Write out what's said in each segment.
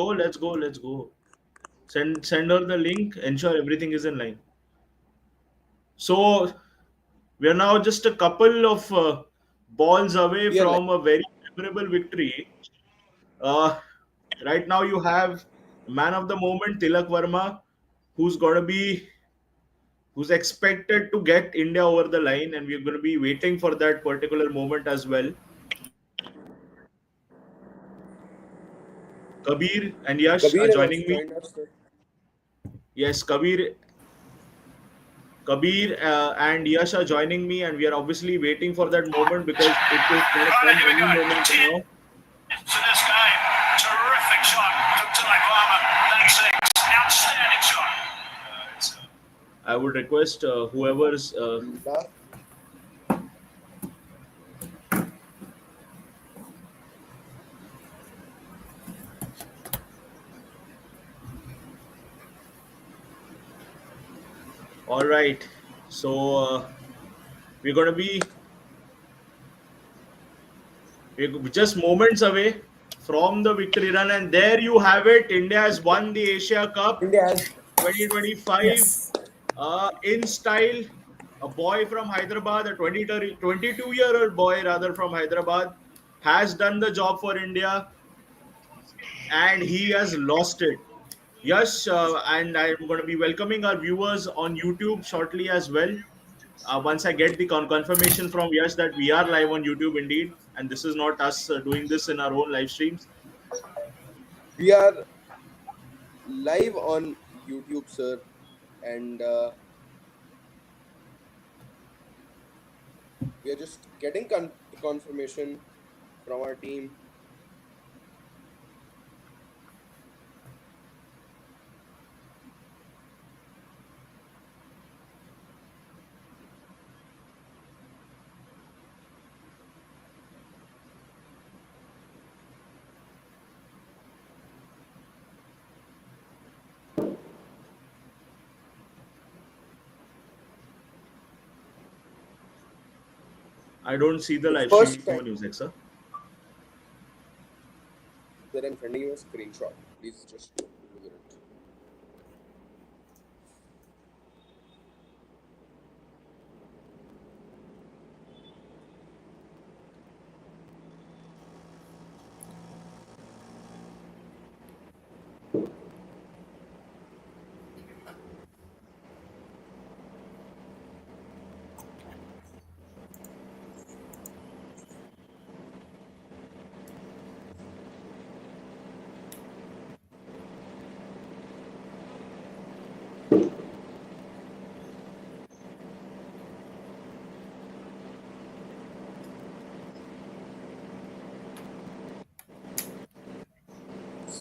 let's go, let's go. Send her the link. Ensure everything is in line. So we are now just a couple of balls away We are like, from a very memorable victory. Uh, right now, you have man of the moment Tilak Verma, who's gonna be who's expected to get India over the line, and we're going to be waiting for that particular moment as well. Kabir and Yash are Kabir has also joining me. joined us. Yes, Kabir and Yash are joining me, and we are obviously waiting for that moment because it is going to Right, come here we any go. moment 10 now. to this game. Terrific shot from Tilak Varma. That's it. Outstanding shot. I would request whoever's Yeah. all right. So we're going to be we're just moments away from the victory run, and there you have it. India has won the Asia Cup India has, 2025 yes. in style. A boy from Hyderabad, a 22-year-old boy rather from Hyderabad, has done the job for India, and he has lost it. Yes, and I'm going to be welcoming our viewers on YouTube shortly as well. Once I get the confirmation from Yash that we are live on YouTube indeed, and this is not us doing this in our own live streams. We are live on YouTube, sir, and we are just getting confirmation from our team. I don't see the The live first stream time on Newsec, sir. that I'm sending you a screenshot. Please just look at it.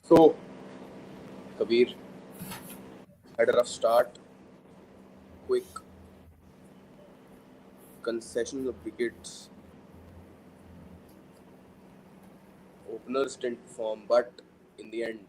So, Kabir had a rough start, quick concessions of wickets. Openers didn't perform, but in the end,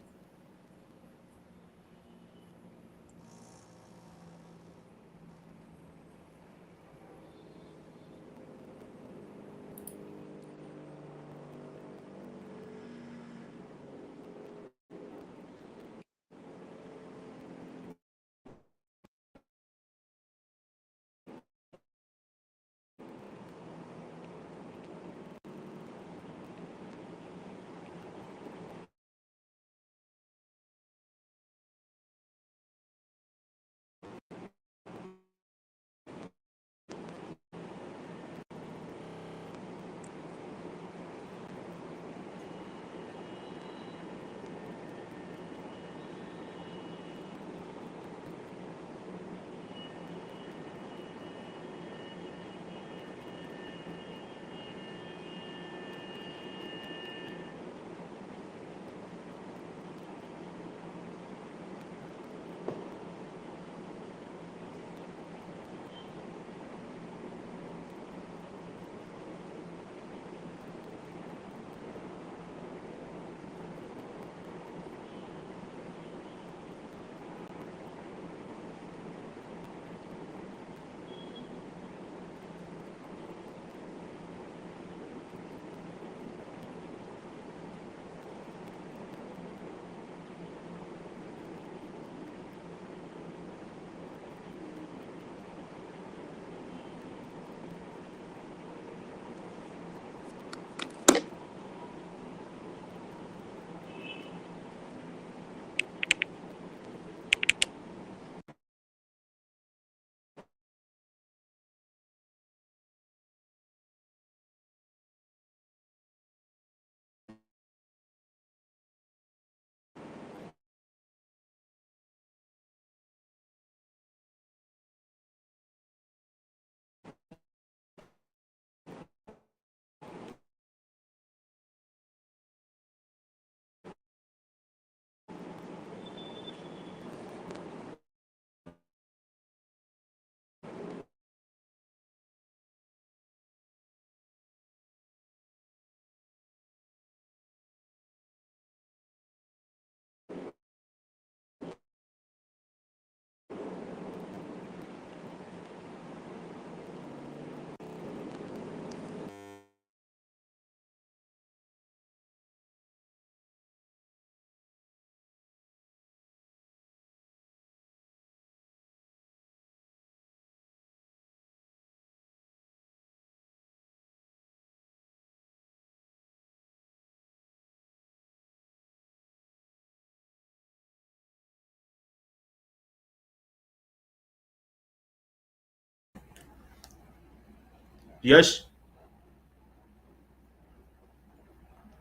Yash,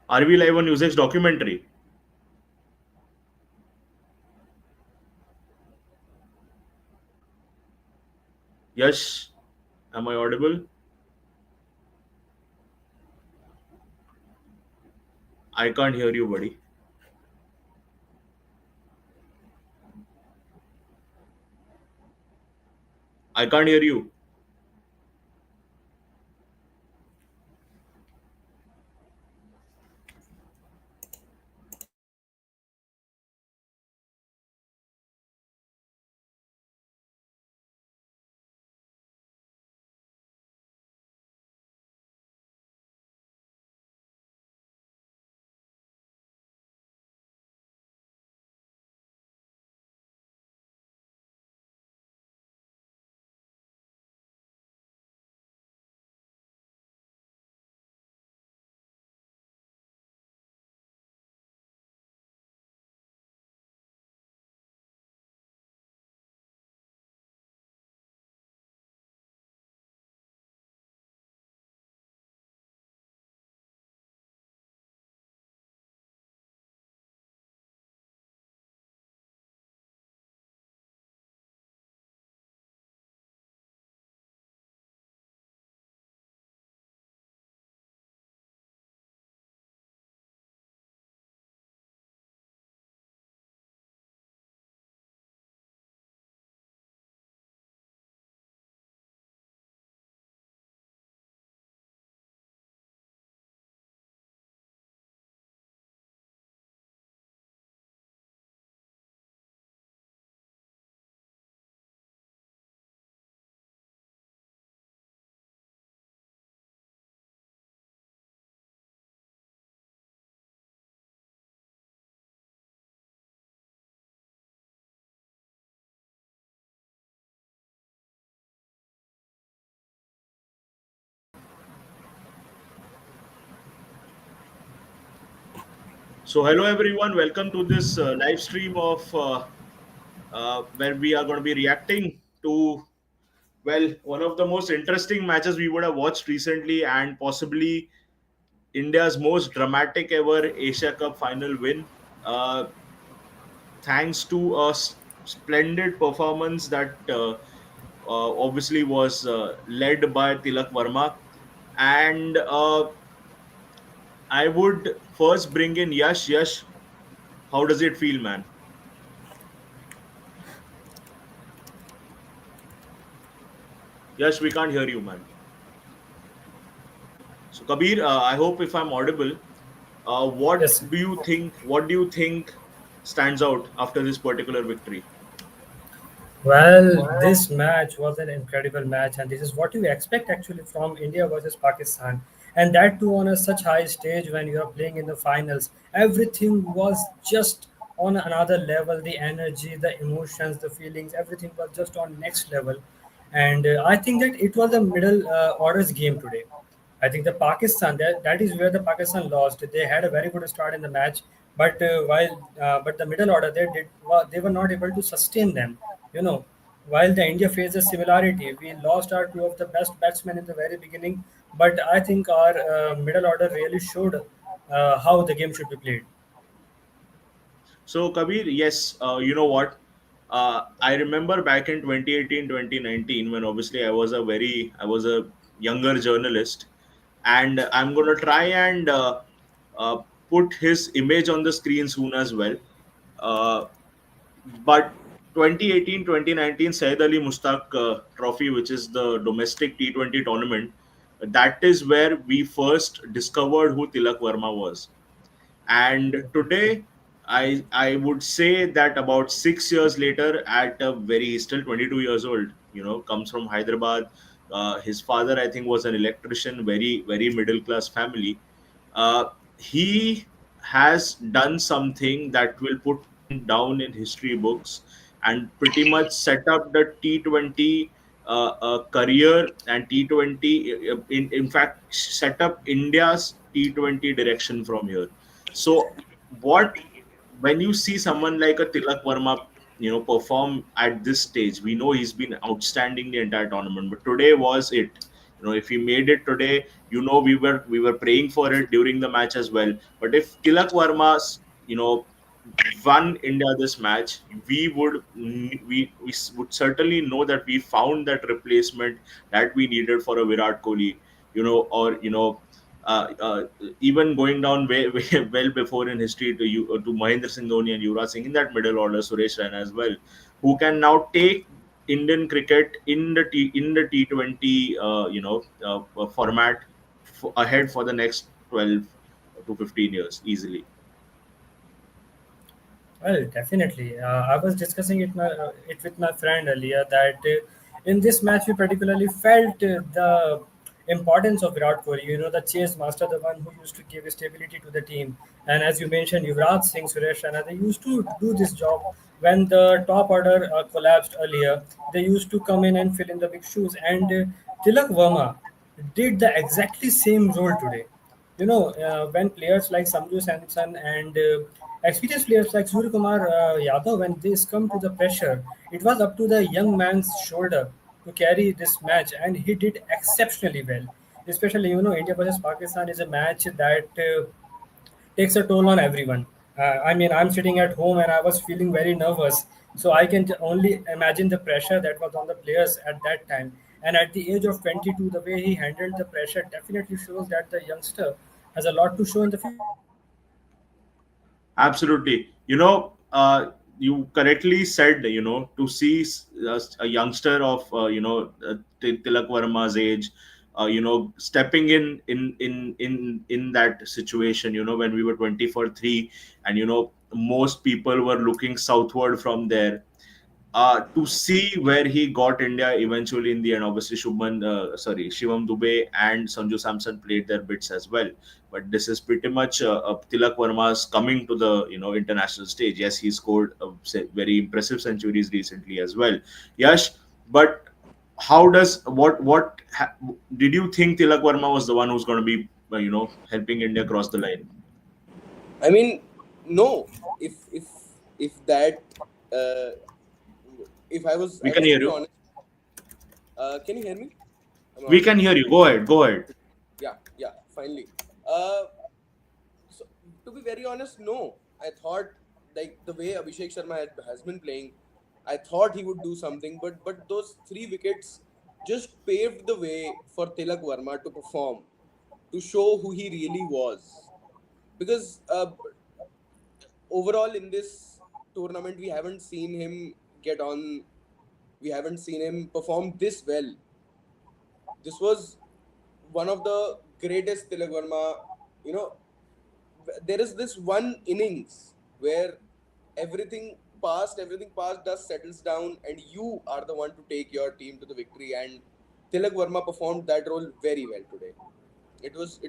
are we live on Newsx documentary? Yash, am I audible? I can't hear you, buddy. I can't hear you. So, hello everyone. Welcome to this live stream of where we are going to be reacting to one of the most interesting matches we would have watched recently, and possibly India's most dramatic ever Asia Cup final win. Uh, Thanks to a splendid performance that obviously was led by Tilak Verma. And I would first bring in Yash. Yash, how does it feel, man? Yash, we can't hear you, man. So, Kabir, I hope if I'm audible, what Yes. do you think? What do you think stands out after this particular victory? Well, this match was an incredible match, and this is what you expect actually from India versus Pakistan. And that too on a such high stage when you are playing in the finals. Everything was just on another level. The energy, the emotions, the feelings, everything was just on next level. And I think that it was a middle orders game today. I think the Pakistan that is where the Pakistan lost. They had a very good start in the match, but but the middle order they were not able to sustain them. You know, while the India faced a similarity, we lost our two of the best batsmen in the very beginning, but I think our middle order really showed how the game should be played. So, Kabir, yes, you know what? I remember back in 2018, 2019, when obviously I was a younger journalist, and I'm going to try and uh, put his image on the screen soon as well. Uh, but 2018, 2019 Saeed Ali Mushtaq Trophy, which is the domestic T20 tournament, that is where we first discovered who Tilak Verma was. And today, I would say that about 6 years later, at a very he's still 22 years old, comes from Hyderabad. His father, I think, was an electrician, very middle class family. uh, he has done something that will put him down in history books and pretty much set up the T20 career and T20, in fact, set up India's T20 direction from here. So, what when you see someone like a Tilak Verma, perform at this stage, we know he's been outstanding the entire tournament, but today was it. If he made it today, we were praying for it during the match as well. But if Tilak Verma, won India this match, we would certainly know that we found that replacement that we needed for a Virat Kohli, or even going down way, way well before in history to to Mahendra Singh Dhoni and Yuvraj Singh in that middle order, Suresh Raina as well, who can now take Indian cricket in the T20 format ahead for the next 12 to 15 years easily. Well, definitely. I was discussing it with my friend earlier that in this match we particularly felt the importance of Virat Kohli. The chase master, the one who used to give stability to the team. And as you mentioned, Yuvraj Singh, Suresh Raina, they used to do this job when the top order collapsed earlier. They used to come in and fill in the big shoes. And Tilak Verma did the exactly same role today. When players like Sanju Samson and experienced players like Surya Kumar Yadav, when they succumbed to the pressure, it was up to the young man's shoulder to carry this match, and he did exceptionally well. Especially, India versus Pakistan is a match that takes a toll on everyone. I mean, I'm sitting at home and I was feeling very nervous. So I can only imagine the pressure that was on the players at that time. And at the age of 22, the way he handled the pressure definitely shows that the youngster has a lot to show in the future. Absolutely. You correctly said, to see a youngster of, Tilak Verma's age, stepping in that situation, when we were 20 for 3, and, most people were looking southward from there, to see where he got India eventually in the end. Obviously, Shivam Dubey and Sanju Samson played their bits as well. But this is pretty much Tilak Verma's coming to the international stage. Yes, he scored very impressive centuries recently as well. Yash, but how does did you think Tilak Verma was the one who's going to be helping India cross the line? I mean, no. If that, uh, if We I can was to hear be you. honest. Can you hear me? Am I We audible? can hear you. Go ahead. Go ahead. Yeah, yeah. Finally. Uh, so to be very honest, no. I thought like the way Abhishek Sharma has been playing, I thought he would do something, but those three wickets just paved the way for Tilak Verma to perform, to show who he really was. Because overall in this tournament, we haven't seen him get on. We haven't seen him perform this well. This was one of the greatest Tilak Verma. You know, there is this one innings where everything past dust settles down, and you are the one to take your team to the victory. And Tilak Verma performed that role very well today. It was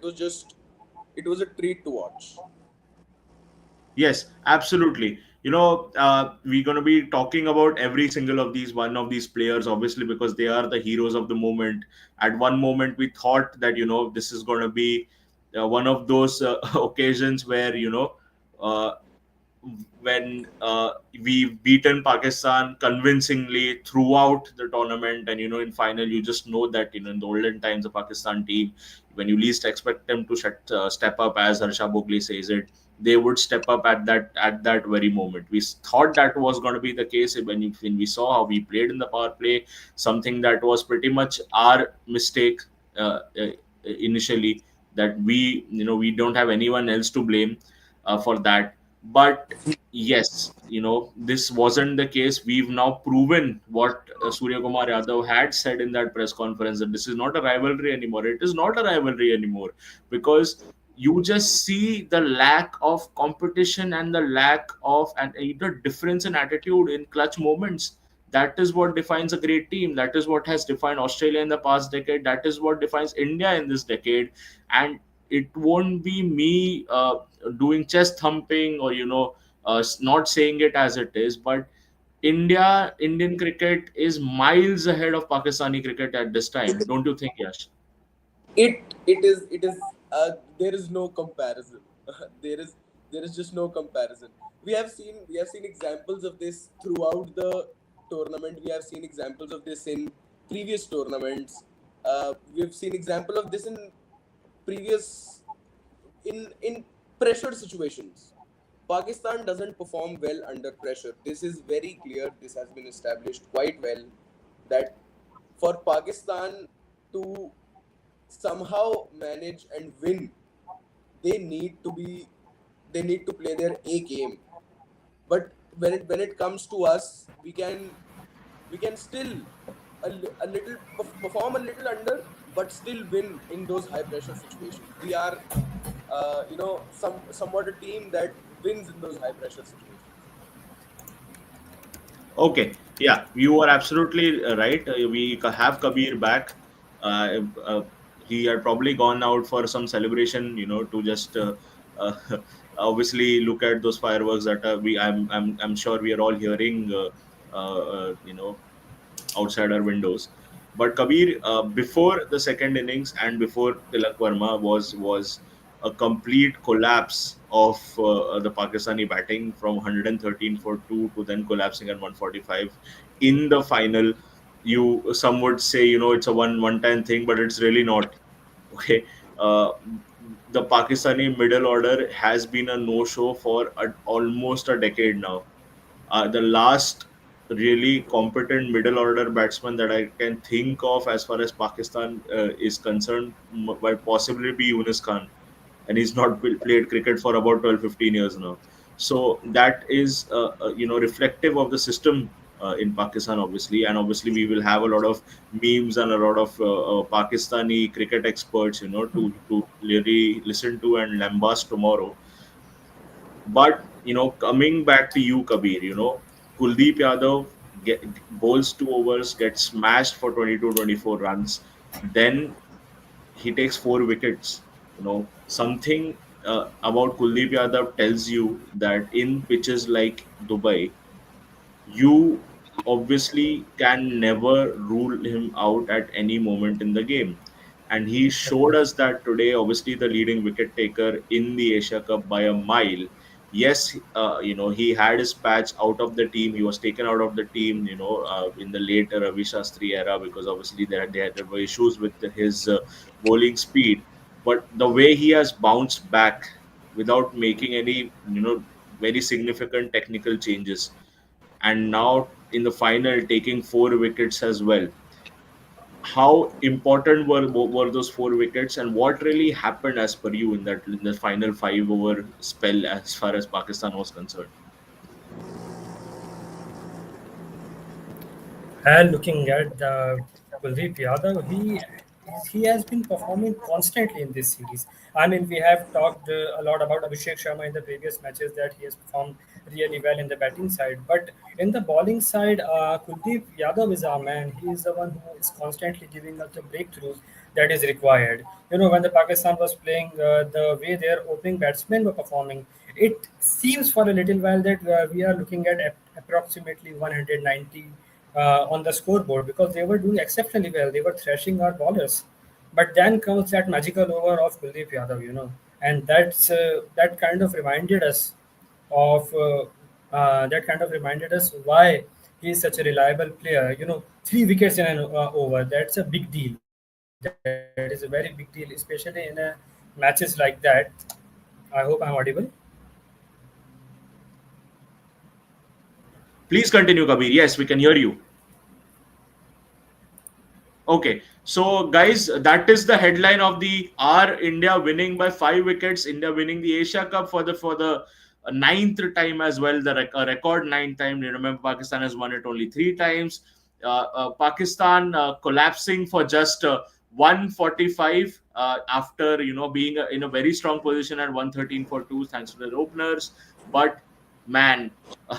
a treat to watch. Yes, absolutely. We're going to be talking about every single of these one of these players, obviously, because they are the heroes of the moment. At one moment, we thought that this is going to be one of those occasions where uh, when we've beaten Pakistan convincingly throughout the tournament, and in final, you just know that in the olden times, the Pakistan team, when you least expect them to step up, as Harsha Bogli says it, they would step up at that very moment. We thought that was going to be the case when we saw how we played in the power play, something that was pretty much our mistake initially, that we don't have anyone else to blame for that. But yes, this wasn't the case. We've now proven what Surya Kumar Yadav had said in that press conference, that this is not a rivalry anymore. It is not a rivalry anymore, because you just see the lack of competition and the lack of and the difference in attitude in clutch moments. That is what defines a great team. That is what has defined Australia in the past decade. That is what defines India in this decade. And it won't be me doing chest thumping, or not saying it as it is, but Indian cricket is miles ahead of Pakistani cricket at this time. Don't you think, Yash? It is there is no comparison. there is there is just no comparison. We have seen examples of this throughout the tournament. We have seen examples of this in previous tournaments. We've seen example of this in previous in pressure situations. Pakistan doesn't perform well under pressure. This is very clear. This has been established quite well that for Pakistan to somehow manage and win, they need to be they need to play their A game. But when it comes to us, we can still a little perform a little under, but still win in those high pressure situations. We are somewhat a team that wins in those high pressure situations. Okay, yeah, you are absolutely right. We have Kabir back. Uh, uh, he had probably gone out for some celebration, to just uh, obviously look at those fireworks that I'm sure we are all hearing, outside our windows. But Kabir, before the second innings and before Tilak Verma was a complete collapse of the Pakistani batting from 113 for two to then collapsing at 145 in the final. Some would say it's a one time thing, but it's really not. Okay, uh, the Pakistani middle order has been a no show for almost a decade now. The last really competent middle order batsman that I can think of as far as Pakistan is concerned might possibly be Yunus Khan, and he's not played cricket for about 12, 15 years now. So that is reflective of the system in Pakistan, obviously, and obviously we will have a lot of memes and a lot of Pakistani cricket experts, to really listen to and lambast tomorrow. But coming back to you, Kabir, Kuldeep Yadav bowls 2 overs, gets smashed for 22-24 runs. Then he takes 4 wickets. Something about Kuldeep Yadav tells you that in pitches like Dubai, you obviously can never rule him out at any moment in the game. And he showed us that today, obviously, the leading wicket taker in the Asia Cup by a mile. Yes, he had his patch out of the team. He was taken out of the team, in the late Ravi Shastri era because obviously there were issues with his bowling speed. But the way he has bounced back without making any, very significant technical changes, and now in the final taking 4 wickets as well. How important were those 4 wickets, and what really happened as per you in the final 5 over spell as far as Pakistan was concerned? And looking at the Kuldeep Yadav, he has been performing constantly in this series. I mean, we have talked a lot about Abhishek Sharma in the previous matches that he has performed really well in the batting side, but in the bowling side, Kuldeep Yadav is our man. He is the one who is constantly giving us the breakthroughs that is required. When the Pakistan was playing, the way their opening batsmen were performing, it seems for a little while that we are looking at approximately 190 on the scoreboard because they were doing exceptionally well. They were thrashing our bowlers. But then comes that magical over of Kuldeep Yadav, and that kind of reminded us of why he is such a reliable player. 3 wickets in an over, that's a big deal. That is a very big deal, especially in matches like that. I hope I'm audible. Please continue, Kabir. Yes, we can hear you. Okay, so guys, that is the headline of the R India winning by 5 wickets. India winning the Asia Cup for the ninth time as well, the record ninth time. You remember, Pakistan has won it only 3 times. Pakistan collapsing for just 145 after being in a very strong position at 113 for two, thanks to their openers. But man,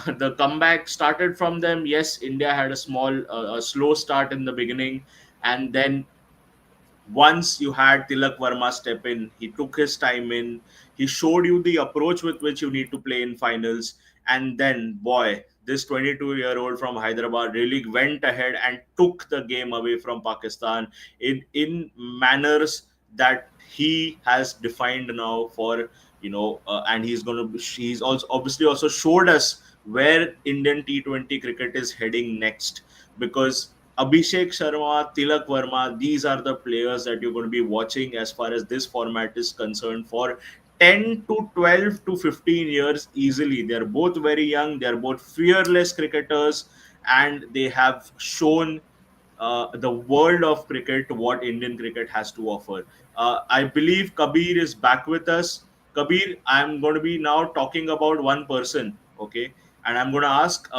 the comeback started from them. Yes, India had a slow start in the beginning, and then once you had Tilak Verma step in, he took his time in, he showed you the approach with which you need to play in finals, and then, boy, this 22-year-old from Hyderabad really went ahead and took the game away from Pakistan in manners that he has defined now for and he's also obviously also showed us where Indian T20 cricket is heading next, because Abhishek Sharma, Tilak Verma, these are the players that you're going to be watching as far as this format is concerned for 10 to 12 to 15 years easily. They're both very young, they're both fearless cricketers, and they have shown the world of cricket what Indian cricket has to offer. I believe Kabir is back with us. Kabir, I'm going to be now talking about one person, okay? And I'm going to ask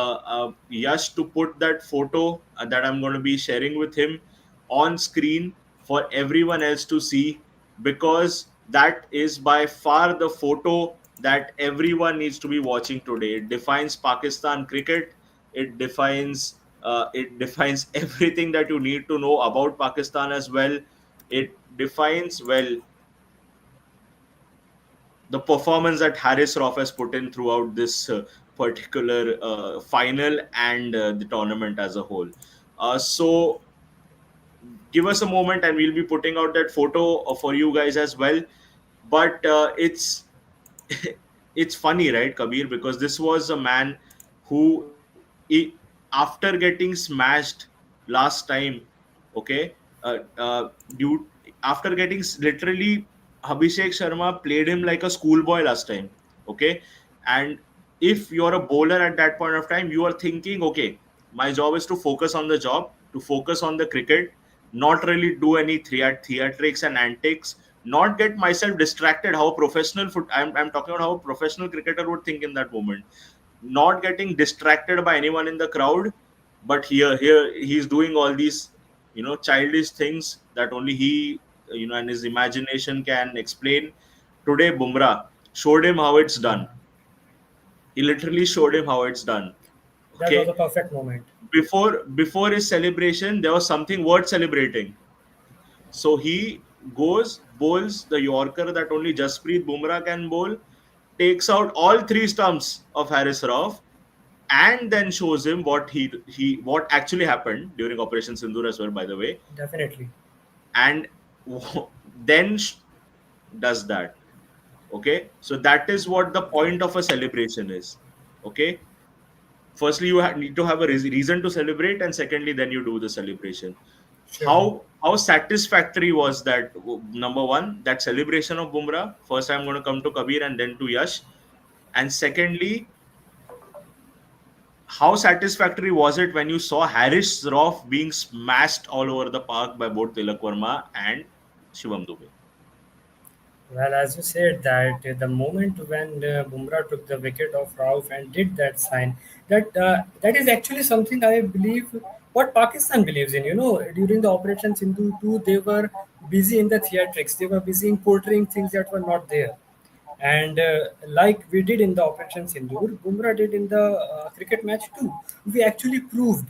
Yash to put that photo that I'm going to be sharing with him on screen for everyone else to see, because that is by far the photo that everyone needs to be watching today. It defines Pakistan cricket. It defines everything that you need to know about Pakistan as well. It defines well the performance that Harris Roth has put in throughout this particular final and the tournament as a whole. So give us a moment and we'll be putting out that photo for you guys as well. But it's funny, right, Kabir? Because this was a man who, after getting smashed last time, okay, due after getting literally, Abhishek Sharma played him like a schoolboy last time, okay, and if you're a bowler at that point of time, you are thinking, okay, my job is to focus on the job, to focus on the cricket, not really do any theatrics and antics, not get myself distracted. How professional foot I'm talking about how a professional cricketer would think in that moment, not getting distracted by anyone in the crowd. But here he's doing all these, childish things that only he, and his imagination can explain. Today Bumrah showed him how it's done. He literally showed him how it's done. That was a Okay, perfect moment. before his celebration there was something worth celebrating. So he goes, bowls the Yorker that only Jasprit Bumrah can bowl, takes out all three stumps of Harris Rauf, and then shows him what actually happened during Operation Sindoor as well, by the way, Definitely. and then does that. Okay, so that is what the point of a celebration is. Okay, firstly you need to have a reason to celebrate, and secondly then you do the celebration. Surely. How satisfactory was that? Number one, that celebration of Bumrah. First I'm going to come to Kabir and then to Yash. And secondly, how satisfactory was it when you saw Harris Roth being smashed all over the park by both Tilak Verma and Shivam Dubey? Well, as you said, that the moment when Bumrah took the wicket of Rauf and did that sign, that is actually something I believe what Pakistan believes in. During the Operation Sindhu too, they were busy in the theatrics. They were busy in portraying things that were not there. And like we did in the Operation Sindhu, Bumrah did in the cricket match too. We actually proved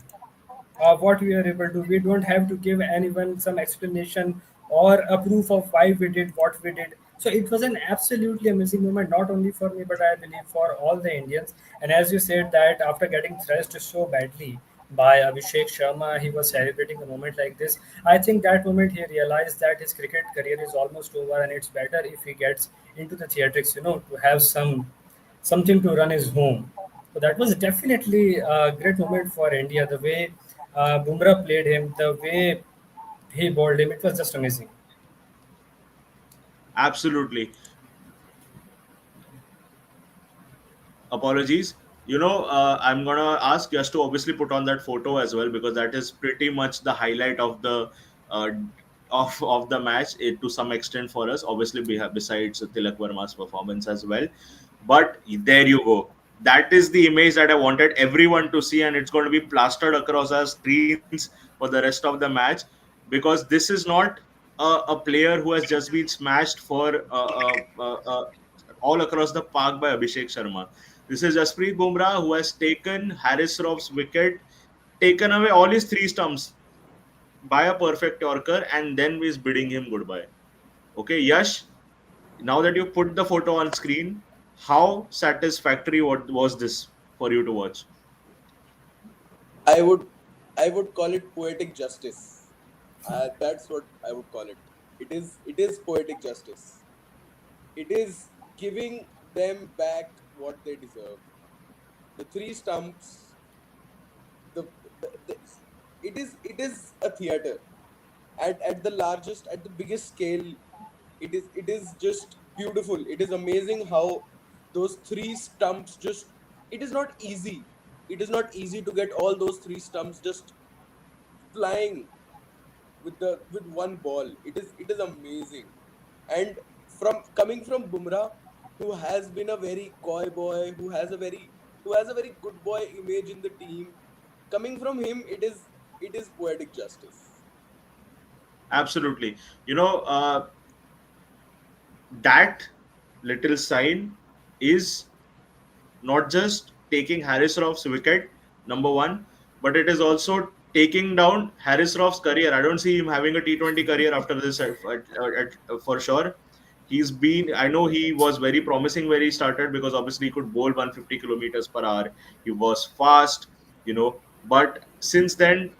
what we are able to. We don't have to give anyone some explanation or a proof of why we did what we did. So it was an absolutely amazing moment, not only for me, but I believe for all the Indians. And as you said, that after getting thrashed so badly by Abhishek Sharma, he was celebrating a moment like this. I think that moment he realized that his cricket career is almost over, and it's better if he gets into the theatrics, to have something to run his home. So that was definitely a great moment for India. The way Bumrah played him, the way he bowled him, it was just amazing. Absolutely. Apologies. I'm gonna ask just to obviously put on that photo as well, because that is pretty much the highlight of the uh, of the match, to some extent for us. Obviously, besides Tilak Verma's performance as well. But there you go. That is the image that I wanted everyone to see, and it's going to be plastered across our screens for the rest of the match, because this is not a player who has just been smashed for all across the park by Abhishek Sharma. This is Jasprit Bumrah who has taken Harris Rauf's wicket, taken away all his three stumps by a perfect Yorker, and then is bidding him goodbye. Okay, Yash, now that you put the photo on screen, how satisfactory what was this for you to watch? I would I would call it poetic justice. That's what I would call it. It is poetic justice. It is giving them back what they deserve. The three stumps, the, the it is a theater at the largest, at the biggest scale. It is just beautiful. It is amazing how those three stumps just, it is not easy. It is not easy to get all those three stumps just flying with one ball. It is amazing. And from coming from Bumrah, who has been a very coy boy, who has a very good boy image in the team, coming from him, it is poetic justice. Absolutely. You know, that little sign is not just taking Harris Ruff's wicket, number one, but it is also taking down Harris Ruff's career. I don't see him having a T20 career after this for sure. I know he was very promising where he started because obviously he could bowl 150 kilometers per hour. He was fast, but since then,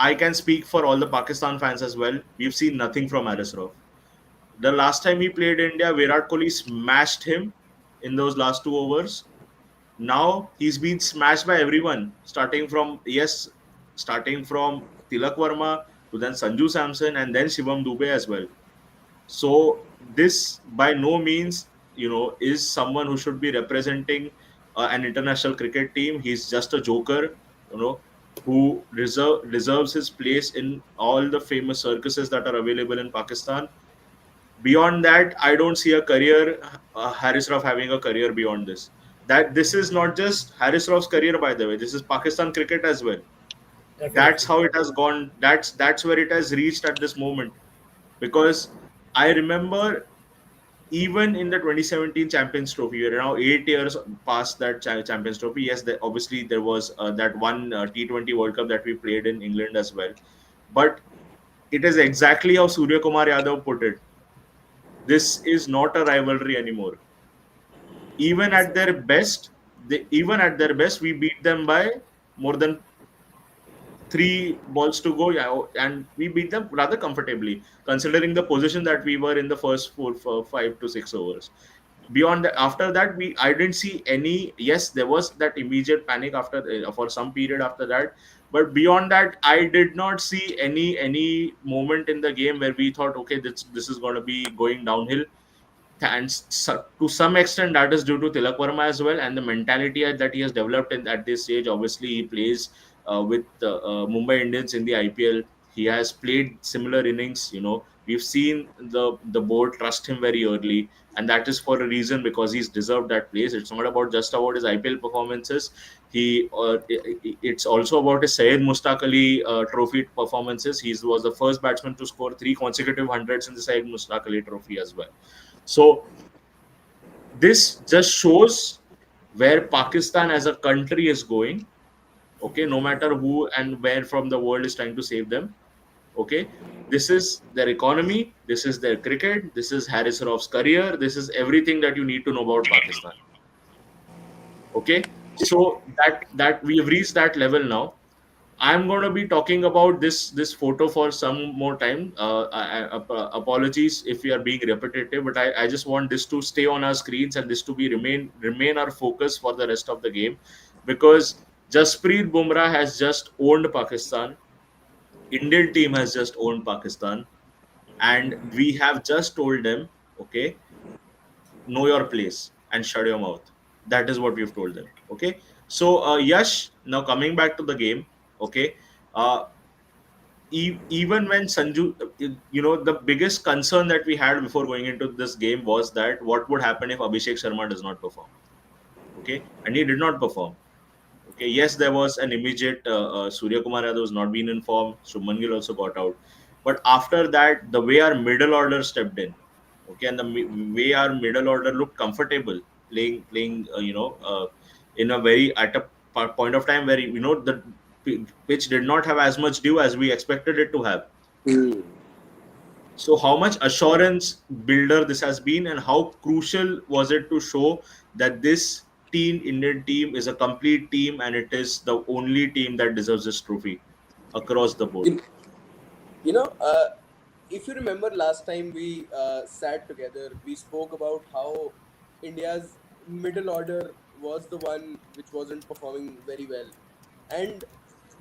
I can speak for all the Pakistan fans as well. We've seen nothing from Harris Ruff. The last time he played India, Virat Kohli smashed him in those last 2 overs. Now he's been smashed by everyone, starting from Tilak Verma to then Sanju Samson and then Shivam Dubey as well. So this by no means, is someone who should be representing an international cricket team. He's just a joker, who deserves his place in all the famous circuses that are available in Pakistan. Beyond that, I don't see a career, Harris Ruff having a career beyond this. That this is not just Harris Ruff's career, by the way. This is Pakistan cricket as well. That's Definitely. how it has gone. That's where it has reached at this moment. Because I remember even in the 2017 Champions Trophy, we're now 8 years past that Champions Trophy. Yes, obviously there was that one T20 World Cup that we played in England as well. But it is exactly how Surya Kumar Yadav put it. This is not a rivalry anymore. Even at Exactly. their best, we beat them by more than 3 balls to go, yeah, and we beat them rather comfortably, considering the position that we were in the first 5 to 6 overs. Beyond that, after that, I didn't see any. Yes, there was that immediate panic after for some period after that, but beyond that, I did not see any moment in the game where we thought, okay, this is going to be going downhill. And to some extent that is due to Tilak Verma as well, and the mentality that he has developed at this stage. Obviously he plays with Mumbai Indians in the IPL. He has played similar innings. We've seen the board trust him very early, and that is for a reason, because he's deserved that place. It's not about just about his IPL performances. It's also about his Syed Mustaq Ali trophy performances. He was the first batsman to score 3 consecutive hundreds in the Syed Mustaq Ali trophy as well. So this just shows where Pakistan as a country is going. Okay, no matter who and where from the world is trying to save them. Okay, this is their economy. This is their cricket. This is Harris Ruff's career. This is everything that you need to know about Pakistan. Okay, so that we have reached that level now. I'm going to be talking about this photo for some more time. Apologies if we are being repetitive, but I just want this to stay on our screens and this to be remain our focus for the rest of the game, because Jasprit Bumrah has just owned Pakistan. Indian team has just owned Pakistan, and we have just told them, okay, know your place and shut your mouth. That is what we've told them. Okay, so Yash, now coming back to the game. Okay, uh, even when Sanju, the biggest concern that we had before going into this game was that what would happen if Abhishek Sharma does not perform. Okay, and he did not perform. Okay, yes, there was an immediate Surya Kumar Yadav was not being in form. Shubman Gill also got out, but after that, the way our middle order stepped in, okay, and the way our middle order looked comfortable playing, in a very at a point of time where the pitch did not have as much dew as we expected it to have. Hmm. So how much assurance builder this has been, and how crucial was it to show that this teen Indian team is a complete team and it is the only team that deserves this trophy across the board. You, you know, if you remember last time we sat together, we spoke about how India's middle order was the one which wasn't performing very well. And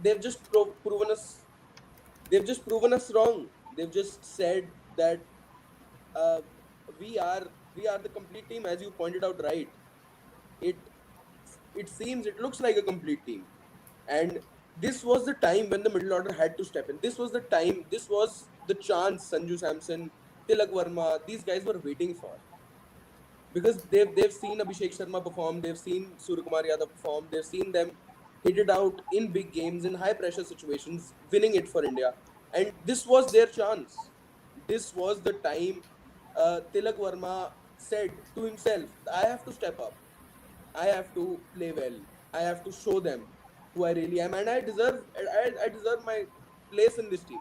they've just proven us, they've just proven us wrong. They've just said that uh, we are we are the complete team, as you pointed out, right? it it seems, it looks like a complete team. And this was the time when the middle order had to step in. This was the time, this was the chance Sanju Samson, Tilak Verma, these guys were waiting for, because they've seen Abhishek Sharma perform, they've seen Suryakumar Yadav perform, they've seen them hit it out in big games, in high pressure situations, winning it for India. And this was their chance. This was the time Tilak Verma said to himself, I have to step up, I have to play well, I have to show them who I really am, and I deserve my place in this team.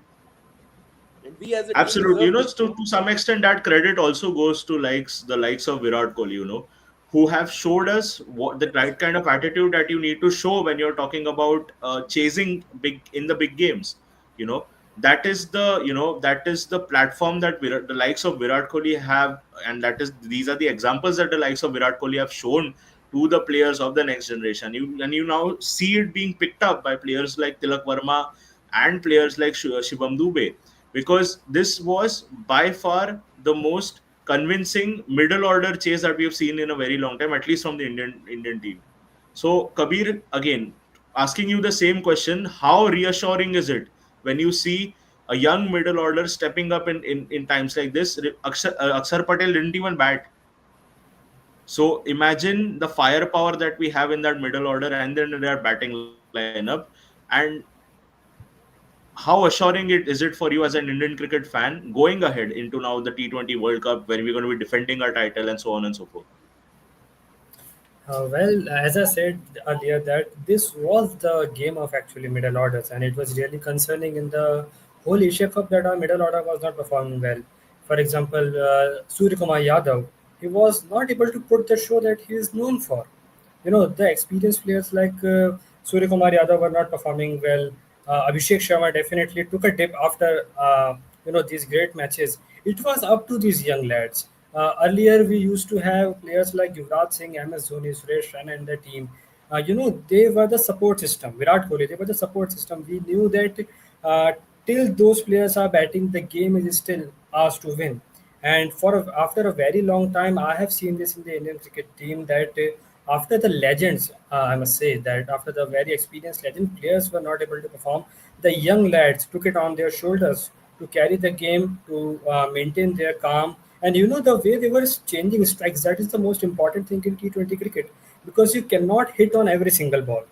And we as a team Absolutely. deserve this To place. some extent, that credit also goes to the likes of Virat Kohli, who have showed us what the right kind of attitude that you need to show when you're talking about chasing big in the big games. You know, that is the platform that the likes of Virat Kohli have, and these are the examples that the likes of Virat Kohli have shown to the players of the next generation. You now see it being picked up by players like Tilak Verma and players like Shivam Dube, because this was by far the most convincing middle order chase that we have seen in a very long time, at least from the Indian team. So Kabir, again asking you the same question: how reassuring is it when you see a young middle order stepping up in times like this? Akshar Patel didn't even bat. So imagine the firepower that we have in that middle order and then their batting lineup. And how assuring is it for you as an Indian cricket fan going ahead into now the T20 World Cup, where we're going to be defending our title and so on and so forth? Well, as I said earlier, that this was the game of actually middle orders, and it was really concerning in the whole Asia Cup that our middle order was not performing well. For example, Suryakumar Yadav, he was not able to put the show that he is known for. The experienced players like Surya Kumar Yadav were not performing well. Abhishek Sharma definitely took a dip after these great matches. It was up to these young lads. Earlier, we used to have players like Yuvraj Singh, MS Dhoni, Suresh Raina in the team. They were the support system. Virat Kohli, they were the support system. We knew that till those players are batting, the game is still ours to win. And after a very long time, I have seen this in the Indian cricket team that after the legends, I must say that after the very experienced legend players were not able to perform, the young lads took it on their shoulders to carry the game, to maintain their calm. And the way they were changing strikes, that is the most important thing in T20 cricket, because you cannot hit on every single ball.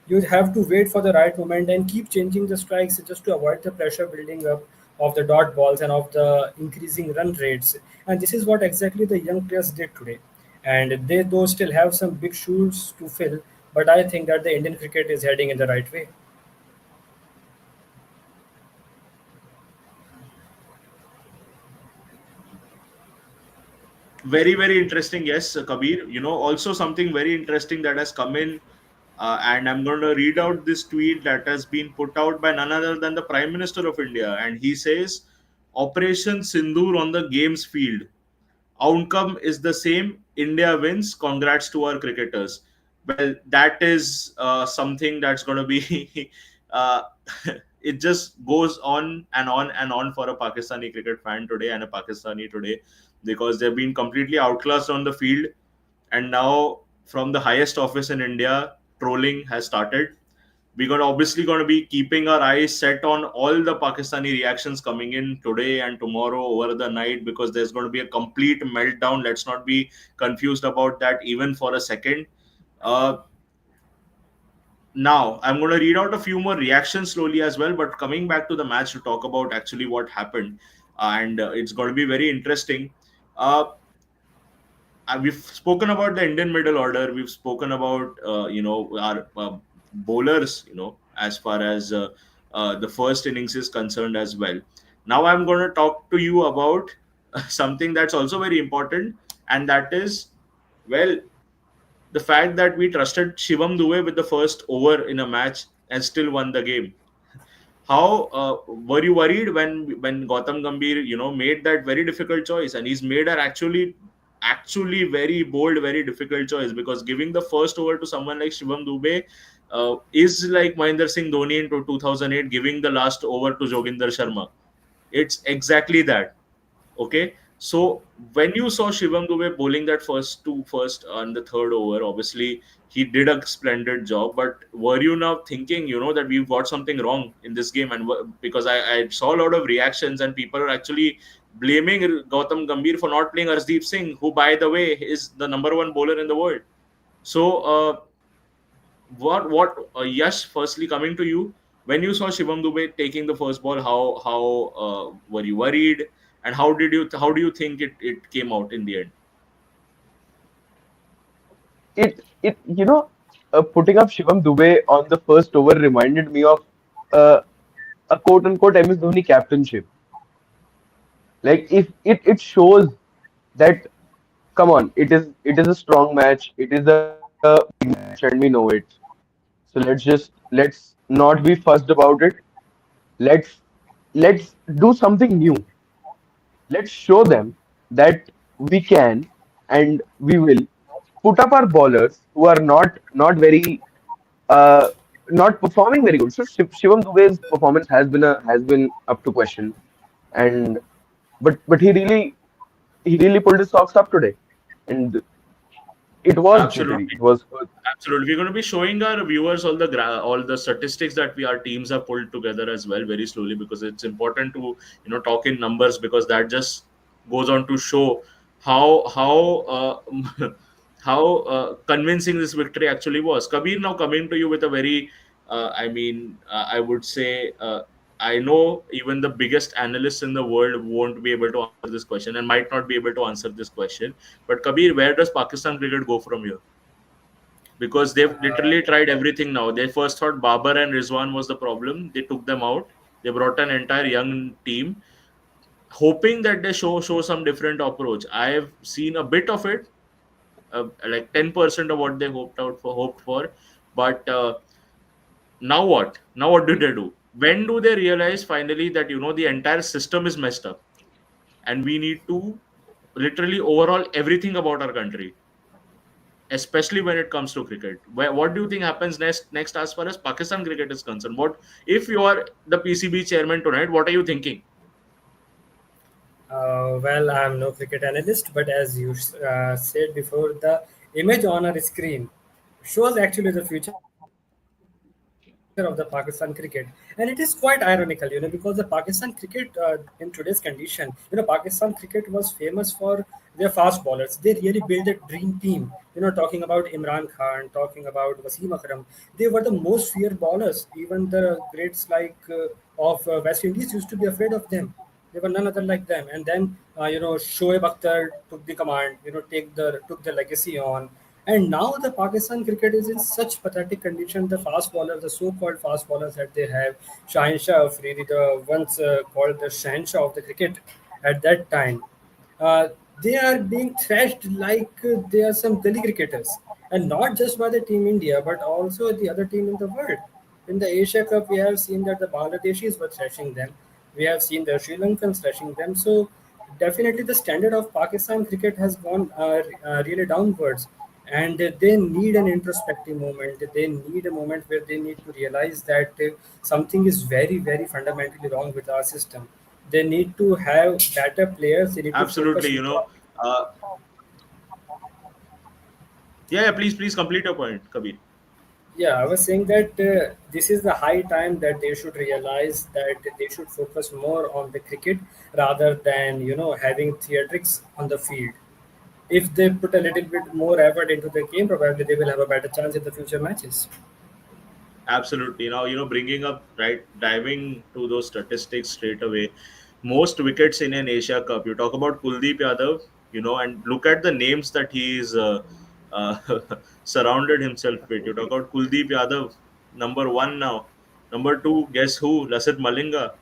You have to wait for the right moment and keep changing the strikes just to avoid the pressure building up of the dot balls and of the increasing run rates. And this is what exactly the young players did today. And they though still have some big shoes to fill, but I think that the Indian cricket is heading in the right way. Very, very interesting. Yes, Kabir. Also something very interesting that has come in, and I'm going to read out this tweet that has been put out by none other than the Prime Minister of India. And he says, Operation Sindoor on the games field. Outcome is the same. India wins. Congrats to our cricketers. Well, that is something that's going to be. uh, it just goes on and on and on for a Pakistani cricket fan today and a Pakistani today, because they've been completely outclassed on the field. And now, from the highest office in India, trolling has started. We're going to obviously going to be keeping our eyes set on all the Pakistani reactions coming in today and tomorrow over the night, because there's going to be a complete meltdown. Let's not be confused about that even for a second. Uh, Now, I'm going to read out a few more reactions slowly as well, but coming back to the match to talk about actually what happened, and it's going to be very interesting. Uh, we've spoken about the Indian middle order. We've spoken about our bowlers. As far as the first innings is concerned as well. Now I'm going to talk to you about something that's also very important, and that is, well, the fact that we trusted Shivam Dube with the first over in a match and still won the game. How were you worried when Gautam Gambhir made that very difficult choice? And he's made an actually very bold, very difficult choice, because giving the first over to someone like Shivam Dube, is like Mahendra Singh Dhoni in 2008 giving the last over to Joginder Sharma. It's exactly that. Okay, so when you saw Shivam Dube bowling that first on the third over, obviously he did a splendid job. But were you now thinking, that we've got something wrong in this game? And because I saw a lot of reactions and people are actually blaming Gautam Gambhir for not playing Arshdeep Singh, who, by the way, is the number one bowler in the world. So, Yash, firstly coming to you, when you saw Shivam Dube taking the first ball, how were you worried, and how do you think it came out in the end? it putting up Shivam Dube on the first over reminded me of uh, a quote unquote MS Dhoni captainship. Like if it shows that, come on, it is a strong match, it is a big match, and we know it. So let's not be fussed about it. Let's let's do something new. Let's show them that we can and we will put up our bowlers who are not very uh, not performing very good. So Shivam Dube's performance has been up to question, and but he really pulled his socks up today, and it was glittery. Absolutely. It was Absolutely, we're going to be showing our viewers all the statistics that our teams have pulled together as well very slowly, because it's important to talk in numbers, because that just goes on to show how how convincing this victory actually was. Kabir, now coming to you with a very I would say, I know even the biggest analysts in the world won't be able to answer this question and might not be able to answer this question. But Kabir, where does Pakistan cricket go from here? Because they've literally tried everything now. They first thought Babar and Rizwan was the problem. They took them out. They brought an entire young team, hoping that they show some different approach. I've seen a bit of it, like 10% of what they hoped for. But now what? Now what do they do? When do they realize finally that the entire system is messed up, and we need to literally overhaul everything about our country, especially when it comes to cricket? What do you think happens next as far as Pakistan cricket is concerned? What if you are the PCB chairman tonight? What are you thinking? Well, I'm no cricket analyst, but as you said before, the image on our screen shows actually the future of the Pakistan cricket, and it is quite ironical, because the Pakistan cricket in today's condition, Pakistan cricket was famous for their fast bowlers. They really built a dream team. Talking about Imran Khan, talking about Wasim Akram, they were the most feared bowlers. Even the greats like of West Indies used to be afraid of them. They were none other like them. And then Shoaib Akhtar took the command. Took the legacy on. And now the Pakistan cricket is in such pathetic condition. The fast bowlers, the so-called fast bowlers that they have, Shaheen Shah Afridi, the once called the Shahenshah of the cricket at that time, uh, they are being thrashed like they are some gully cricketers, and not just by the team India, but also the other team in the world. In the Asia Cup, we have seen that the Bangladeshis were thrashing them. We have seen the Sri Lankans thrashing them. So definitely, the standard of Pakistan cricket has gone really downwards, and they need an introspective moment. They need a moment where they need to realize that something is very, very fundamentally wrong with our system. They need to have better players. They need to Absolutely. focus more. Uh, yeah, please complete your point, Kabir. Yeah, I was saying that this is the high time that they should realize that they should focus more on the cricket rather than having theatrics on the field. If they put a little bit more effort into the game, probably they will have a better chance in the future matches. Absolutely. Now, bringing up, right, diving to those statistics straight away. Most wickets in an Asia Cup. You talk about Kuldeep Yadav, and look at the names that he's uh, surrounded himself with. You talk about Kuldeep Yadav, number one now. Number two, guess who? Lasith Malinga.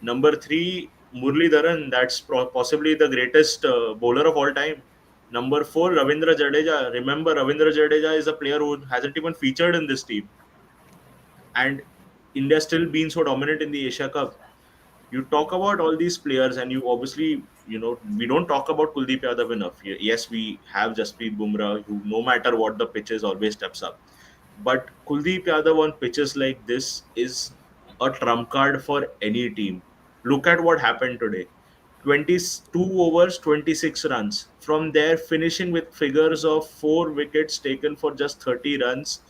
Number three, Murli Dharan. That's possibly the greatest bowler of all time. Number four, Ravindra Jadeja. Remember, Ravindra Jadeja is a player who hasn't even featured in this team, and India still being so dominant in the Asia Cup. You talk about all these players, and you obviously, we don't talk about Kuldeep Yadav enough. Yes, we have Jasprit Bumrah, who no matter what the pitch is, always steps up. But Kuldeep Yadav on pitches like this is a trump card for any team. Look at what happened today. 22 overs, 26 runs. From there, finishing with figures of 4 wickets taken for just 30 runs.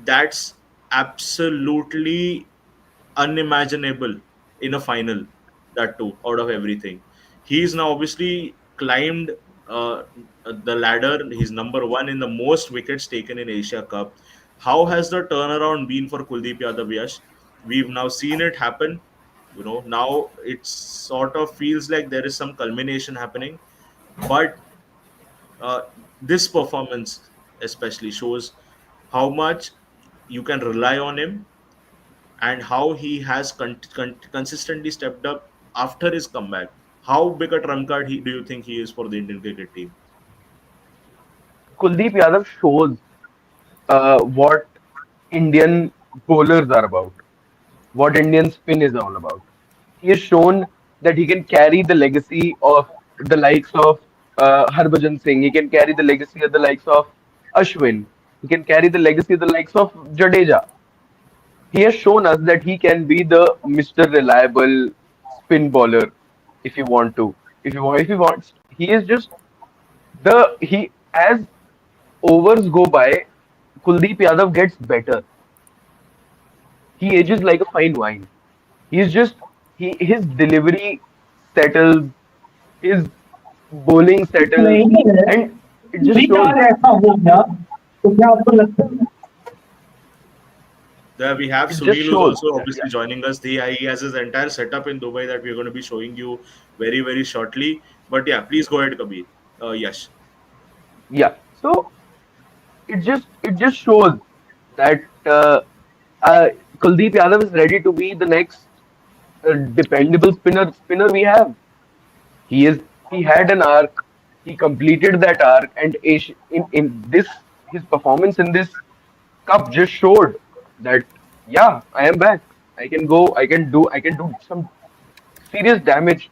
That's absolutely unimaginable in a final, that too, out of everything. He's now obviously climbed uh, the ladder. He's number one in the most wickets taken in Asia Cup. How has the turnaround been for Kuldeep Yadav, Yash? We've now seen it happen. Now it sort of feels like there is some culmination happening. But uh, this performance especially shows how much you can rely on him, and how he has consistently stepped up after his comeback. How big a trump card do you think he is for the Indian cricket team? Kuldeep Yadav shows what Indian bowlers are about, what Indian spin is all about. He has shown that he can carry the legacy of the likes of Harbhajan Singh. He can carry the legacy of the likes of Ashwin. He can carry the legacy of the likes of Jadeja. He has shown us that he can be the Mr. Reliable spin bowler if you want to. If he wants, he is just he as overs go by, Kuldeep Yadav gets better. He ages like a fine wine. He's just his delivery settles, his bowling settles, नहीं है and it just shows. Recharge ऐसा हो गया तो क्या आपको लगता है There we have It just Sunil, who's shows also that yeah, obviously joining us. He has his entire setup in Dubai that we're going to be showing you very, very shortly. But yeah, please go ahead, Kabir. Yes. yeah. So it just shows that Kuldeep Yadav is ready to be the next dependable spinner we have. He had an arc. He completed that arc, and in this his performance in this cup just showed that yeah, I am back. I can go. I can do some serious damage.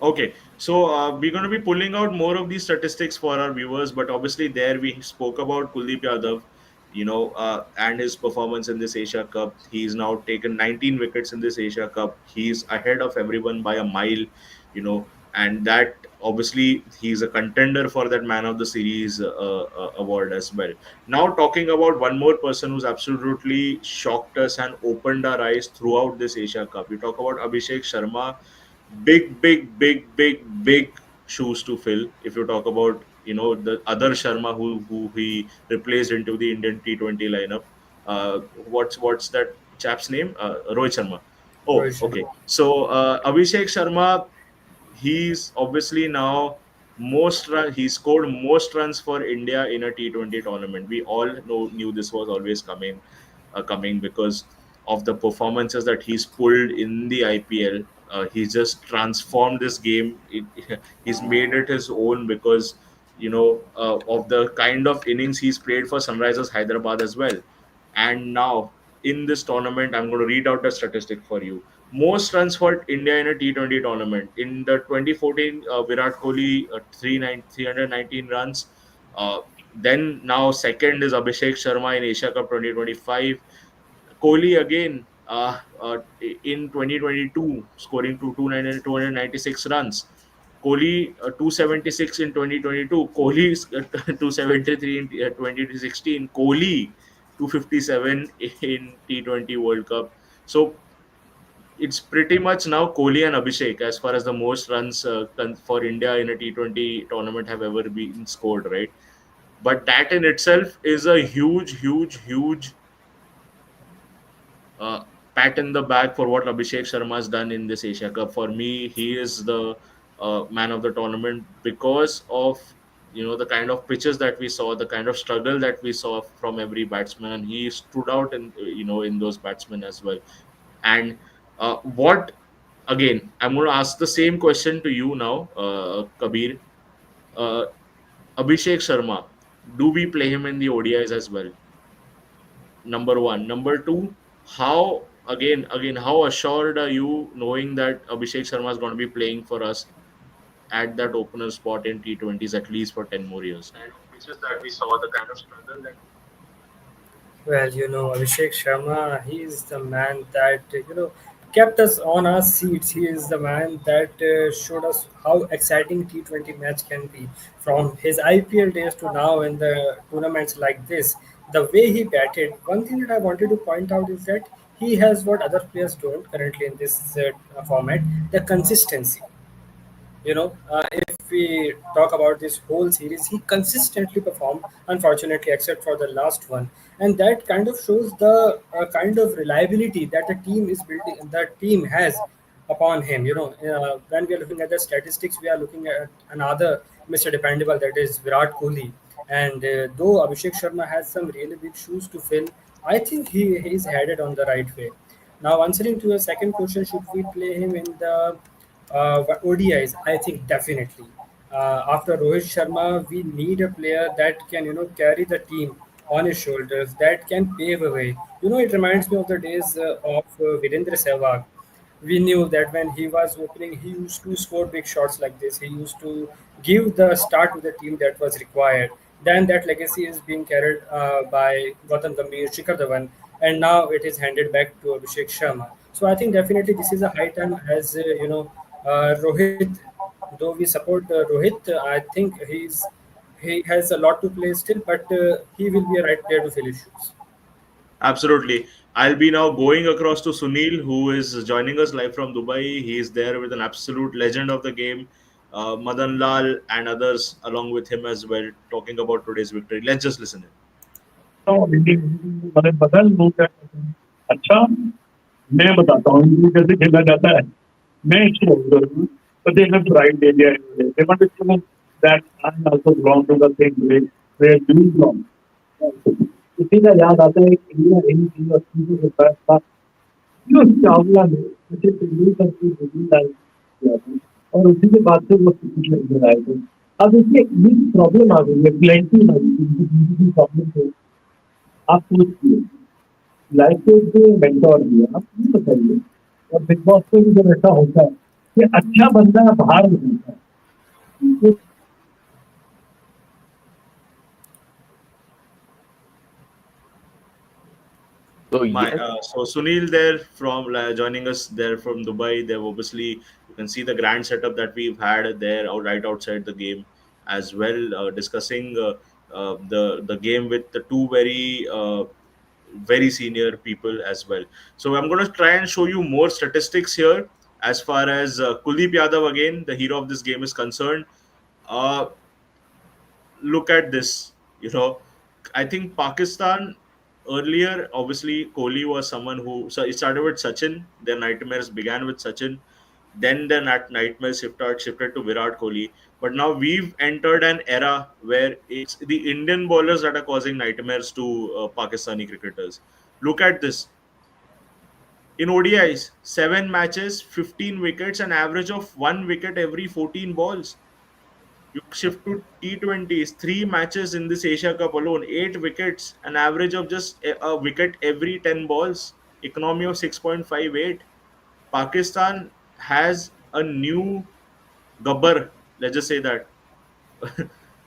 Okay, so we're going to be pulling out more of these statistics for our viewers, but obviously there we spoke about Kuldeep Yadav, and his performance in this Asia Cup. He's now taken 19 wickets in this Asia Cup. He's ahead of everyone by a mile, and that obviously he's a contender for that Man of the Series award as well. Now talking about one more person who's absolutely shocked us and opened our eyes throughout this Asia Cup. We talk about Abhishek Sharma. Big shoes to fill. If you talk about the other Sharma who he replaced into the Indian T20 lineup. What's that chap's name? Rohit Sharma. Oh, Rohit okay. Sharma. So Abhishek Sharma, he's obviously now he scored most runs for India in a T20 tournament. We all knew this was always coming because of the performances that he's pulled in the IPL. He's just transformed this game. He's made it his own because of the kind of innings he's played for Sunrisers Hyderabad as well. And now in this tournament, I'm going to read out a statistic for you. Most runs for India in a T20 tournament. In the 2014, Virat Kohli, 319 runs. Then now second is Abhishek Sharma in Asia Cup 2025. Kohli again in 2022 scoring 296 runs. Kohli 276 in 2022. Kohli 273 in 2016. Kohli 257 in T20 World Cup. So it's pretty much now Kohli and Abhishek as far as the most runs for India in a T20 tournament have ever been scored, right? But that in itself is a huge uh, pat in the back for what Abhishek Sharma has done in this Asia Cup. For me, he is the man of the tournament because of the kind of pitches that we saw, the kind of struggle that we saw from every batsman, and he stood out in in those batsmen as well. And what again? I'm going to ask the same question to you now, Kabir. Uh, Abhishek Sharma, do we play him in the ODIs as well? Number one. Number two, how again how assured are you knowing that Abhishek Sharma is going to be playing for us at that opener spot in T20s at least for 10 more years? Well, Abhishek Sharma, he is the man that, kept us on our seats. He is the man that showed us how exciting T20 match can be. From his IPL days to now in the tournaments like this, the way he batted, one thing that I wanted to point out is that he has what other players don't currently in this format, the consistency. If we talk about this whole series, he consistently performed, unfortunately, except for the last one. And that kind of shows the kind of reliability that the team is building, the team has upon him. When we are looking at the statistics, we are looking at another Mr. Dependable, that is Virat Kohli. And though Abhishek Sharma has some really big shoes to fill, I think he is headed on the right way. Now, answering to your second question, should we play him in the ODIs? I think definitely. After Rohit Sharma, we need a player that can carry the team on his shoulders, that can pave a way. It reminds me of the days of Virendra Sehwag. We knew that when he was opening, he used to score big shots like this. He used to give the start to the team that was required. Then that legacy is being carried by Gautam Gambhir, Shikhar Dhawan, and now it is handed back to Abhishek Sharma. So I think definitely this is a high time as Rohit. Though we support Rohit, I think he has a lot to play still, but he will be a right player to fill his shoes. Absolutely. I'll be now going across to Sunil, who is joining us live from Dubai. He is there with an absolute legend of the game, Madan Lal, and others along with him as well, talking about today's victory. Let's just listen in. तो मतलब बदल वो क्या कहते हैं? अच्छा, मैं बताता हूँ ये कैसे खेला जाता है. मैं इसको बोल रहा हूँ, but they have tried India. They want to show that I'm also belong to the same place where you belong. इसी का याद आता है कि इंडिया इन चीजों के पास था जो चावला ने मुझे दिल्ली तक की दिल्ली लाइन किया था और उसी के बाद से वो सीरीज लेकर आए थे. अब इसमें ये प्रॉब्लम आ गई है, प्लेंटी आ गई प्रॉब्लम थे. आप सोचिए, लाइफ के जो मेंटोर दिया, आप ये बताइए, और बिग बॉस में भी जब ऐसा होता है कि अच्छा बंदा बाहर निकलता है. So My yes, so Sunil there from joining us there from Dubai. They've obviously, you can see the grand setup that we've had there right outside the game as well, discussing the game with the two very senior people as well. So I'm going to try and show you more statistics here as far as Kuldeep Yadav, again the hero of this game, is concerned. Uh, Look at this. I think Pakistan earlier, obviously, Kohli was someone who. So it started with Sachin. Their nightmares began with Sachin. Then the nightmares shifted to Virat Kohli. But now we've entered an era where it's the Indian bowlers that are causing nightmares to Pakistani cricketers. Look at this. In ODIs, 7 matches, 15 wickets, an average of 1 wicket every 14 balls. You shift to T20s, 3 matches in this Asia Cup alone, 8 wickets, an average of just a wicket every 10 balls, economy of 6.58. Pakistan has a new Gabbar, let's just say that.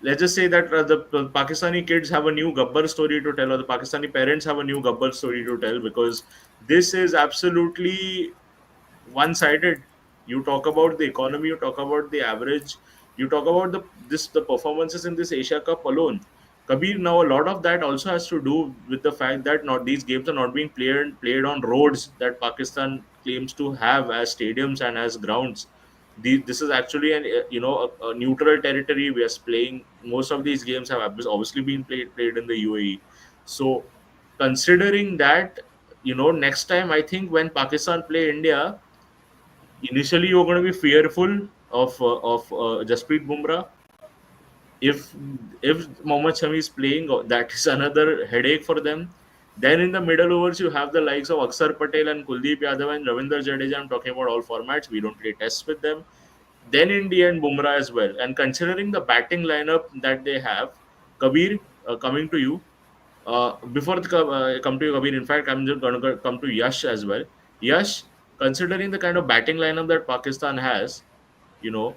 Let's just say that the Pakistani kids have a new Gabbar story to tell, or the Pakistani parents have a new Gabbar story to tell, because this is absolutely one-sided. You talk about the economy, you talk about the average, you talk about the performances in this Asia Cup alone. Kabir, now a lot of that also has to do with the fact that not these games are not being played on roads that Pakistan claims to have as stadiums and as grounds. This is actually an a neutral territory we are playing. Most of these games have obviously been played in the UAE. So considering that, next time I think when Pakistan play India, initially you're going to be fearful of Jasprit Bumrah. If Mohammad Shami is playing, that is another headache for them. Then in the middle overs, you have the likes of Akshar Patel and Kuldeep Yadav and Ravindra Jadeja. I'm talking about all formats. We don't play tests with them. Then in the end, Bumrah as well. And considering the batting lineup that they have, Kabir, coming to you. Before come to you, Kabir, in fact, I'm just going to come to Yash as well. Yash, considering the kind of batting lineup that Pakistan has, you know,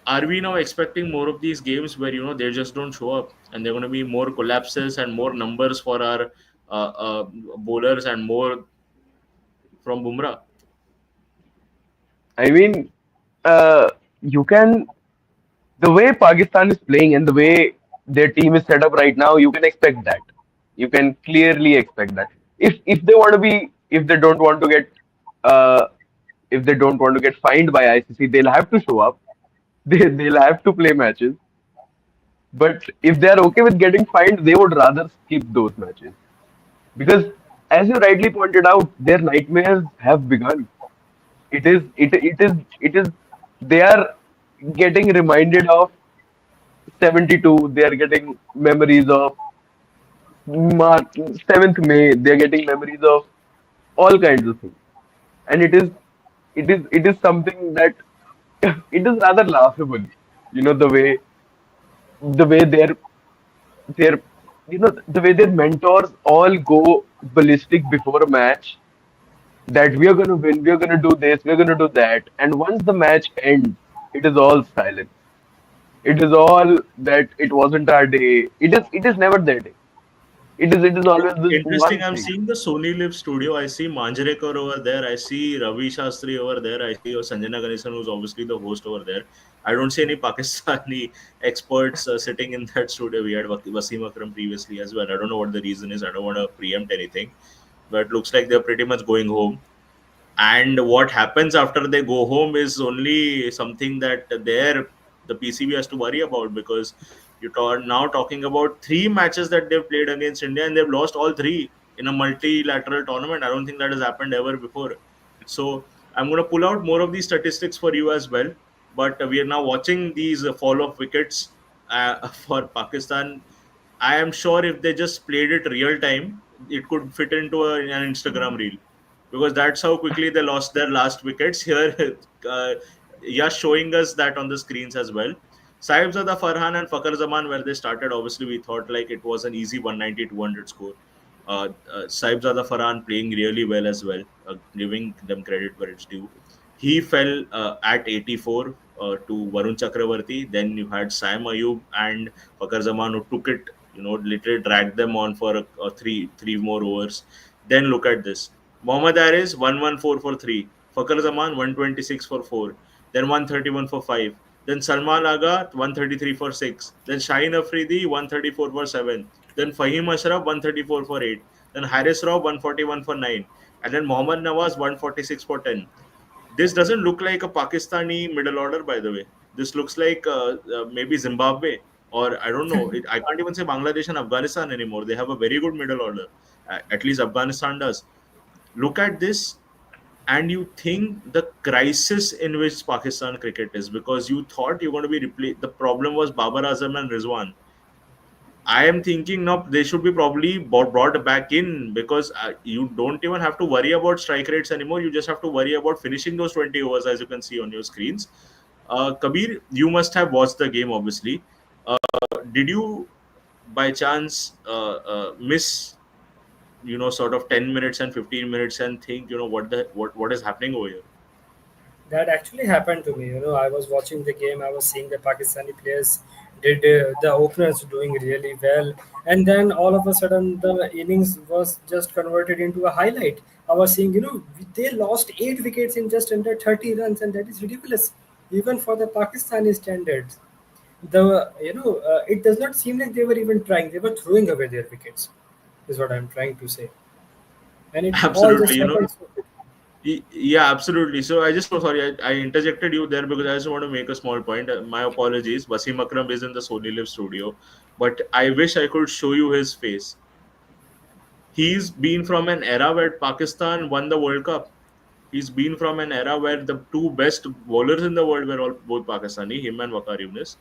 are we now expecting more of these games where they just don't show up, and they're going to be more collapses and more numbers for our bowlers and more from Bumrah? I mean, you can, the way Pakistan is playing and the way their team is set up right now, you can expect that. You can clearly expect that. If they want to be, if they don't want to get, uh, if they don't want to get fined by ICC, they'll have to show up. They'll have to play matches. But if they are okay with getting fined, they would rather skip those matches because, as you rightly pointed out, their nightmares have begun. It is. They are getting reminded of 72. They are getting memories of March 7th May. They are getting memories of all kinds of things, and it is something that it is rather laughable. The way their the way their mentors all go ballistic before a match, that we are going to win, we are going to do this, we are going to do that, and once the match ends, it is all silence. It is all that it wasn't our day. It is never their day. It is always this Interesting. one I'm thing. seeing the Sony Live studio. I see Manjrekar over there. I see Ravi Shastri over there. I see Sanjana Ganesan, who's obviously the host over there. I don't see any Pakistani experts sitting in that studio. We had Wasim Akram previously as well. I don't know what the reason is. I don't want to preempt anything, but it looks like they're pretty much going home. And what happens after they go home is only something that the PCB has to worry about, because you're now talking about three matches that they've played against India, and they've lost all three in a multilateral tournament. I don't think that has happened ever before. So I'm going to pull out more of these statistics for you as well. But we are now watching these fall of wickets for Pakistan. I am sure if they just played it real time, it could fit into an Instagram reel, because that's how quickly they lost their last wickets. Here, Yash showing us that on the screens as well. Saibzada Farhan and Fakhar Zaman, where they started, obviously we thought like it was an easy 190 200 score. Saibzada Farhan playing really well as well, giving them credit where it's due. He fell at 84 to Varun Chakravarti. Then you had Sam Ayub and Fakhar Zaman, who took it, literally dragged them on for three more overs. Then look at this. Mohammad Aris 114 for 3. Fakhar Zaman 126 for 4. Then 131 for 5. Then Salman Aga 133 for 6. Then Shaheen Afridi 134 for 7. Then Fahim Ashraf 134 for 8. Then Haris Raw 141 for 9. And then Mohammad Nawaz 146 for 10. This doesn't look like a Pakistani middle order, by the way. This looks like maybe Zimbabwe, or I don't know. I can't even say Bangladesh and Afghanistan anymore. They have a very good middle order. At least Afghanistan does. Look at this, and you think the crisis in which Pakistan cricket is, because you thought you're going to be replaced. The problem was Babar Azam and Rizwan. I am thinking now they should be probably brought back in, because you don't even have to worry about strike rates anymore. You just have to worry about finishing those 20 overs, as you can see on your screens. Kabir, you must have watched the game, obviously. Did you, by chance, miss, sort of 10 minutes and 15 minutes and think, what is happening over here? That actually happened to me. I was watching the game. I was seeing the Pakistani players did the openers doing really well, and then all of a sudden the innings was just converted into a highlight. I was seeing, they lost 8 wickets in just under 30 runs, and that is ridiculous, even for the Pakistani standards. It does not seem like they were even trying. They were throwing away their wickets, is what I'm trying to say, and it all Absolutely, just happened so quick. Yeah, absolutely. So I just, sorry, I interjected you there because I just want to make a small point. My apologies. Wasim Akram is in the Sony Live studio, but I wish I could show you his face. He's been from an era where Pakistan won the World Cup. He's been from an era where the two best bowlers in the world were all both Pakistani, him and Waqar Younis.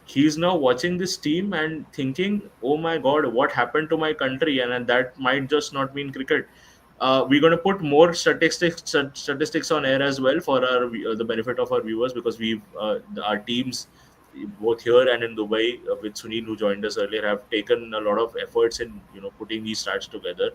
He's now watching this team and thinking, "Oh my God, what happened to my country?" And that might just not mean cricket. We're going to put more statistics on air as well for the benefit of our viewers, because our teams both here and in Dubai, with Sunil, who joined us earlier, have taken a lot of efforts in putting these stats together.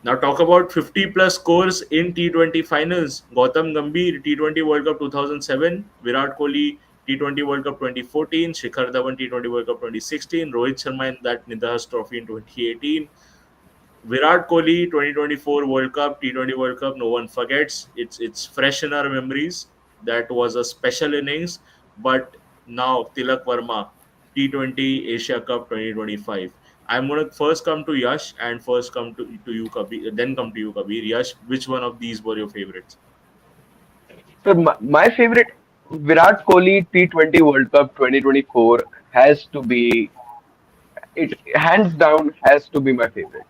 Now talk about 50 plus scores in T20 finals. Gautam Gambhir, T20 World Cup 2007. Virat Kohli, T20 World Cup 2014, Shikhar Dhawan T20 World Cup 2016, Rohit Sharma in that Nidahas Trophy in 2018, Virat Kohli 2024 World Cup, T20 World Cup, no one forgets. It's fresh in our memories. That was a special innings. But now Tilak Verma, T20 Asia Cup 2025. I'm gonna first come to Yash and first come to you, Kabir, then come to you, Kabir. Yash, which one of these were your favorites? So my favorite Virat Kohli T20 World Cup 2024 has to be it hands down has to be my favorite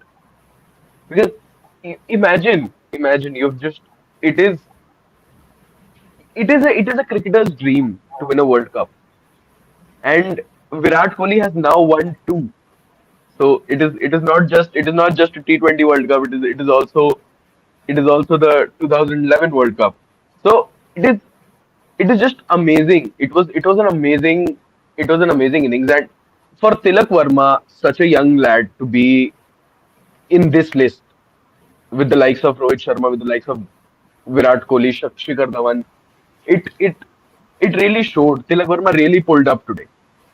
because imagine you've just it is it is a cricketer's dream to win a World Cup, and Virat Kohli has now won two. So it is not just a T20 World Cup. It is also the 2011 World Cup. So it is just amazing. It was an amazing innings, and for Tilak Verma, such a young lad, to be in this list with the likes of Rohit Sharma, with the likes of Virat Kohli, Shikhar Dhawan, it it it really showed. Tilak Verma really pulled up today,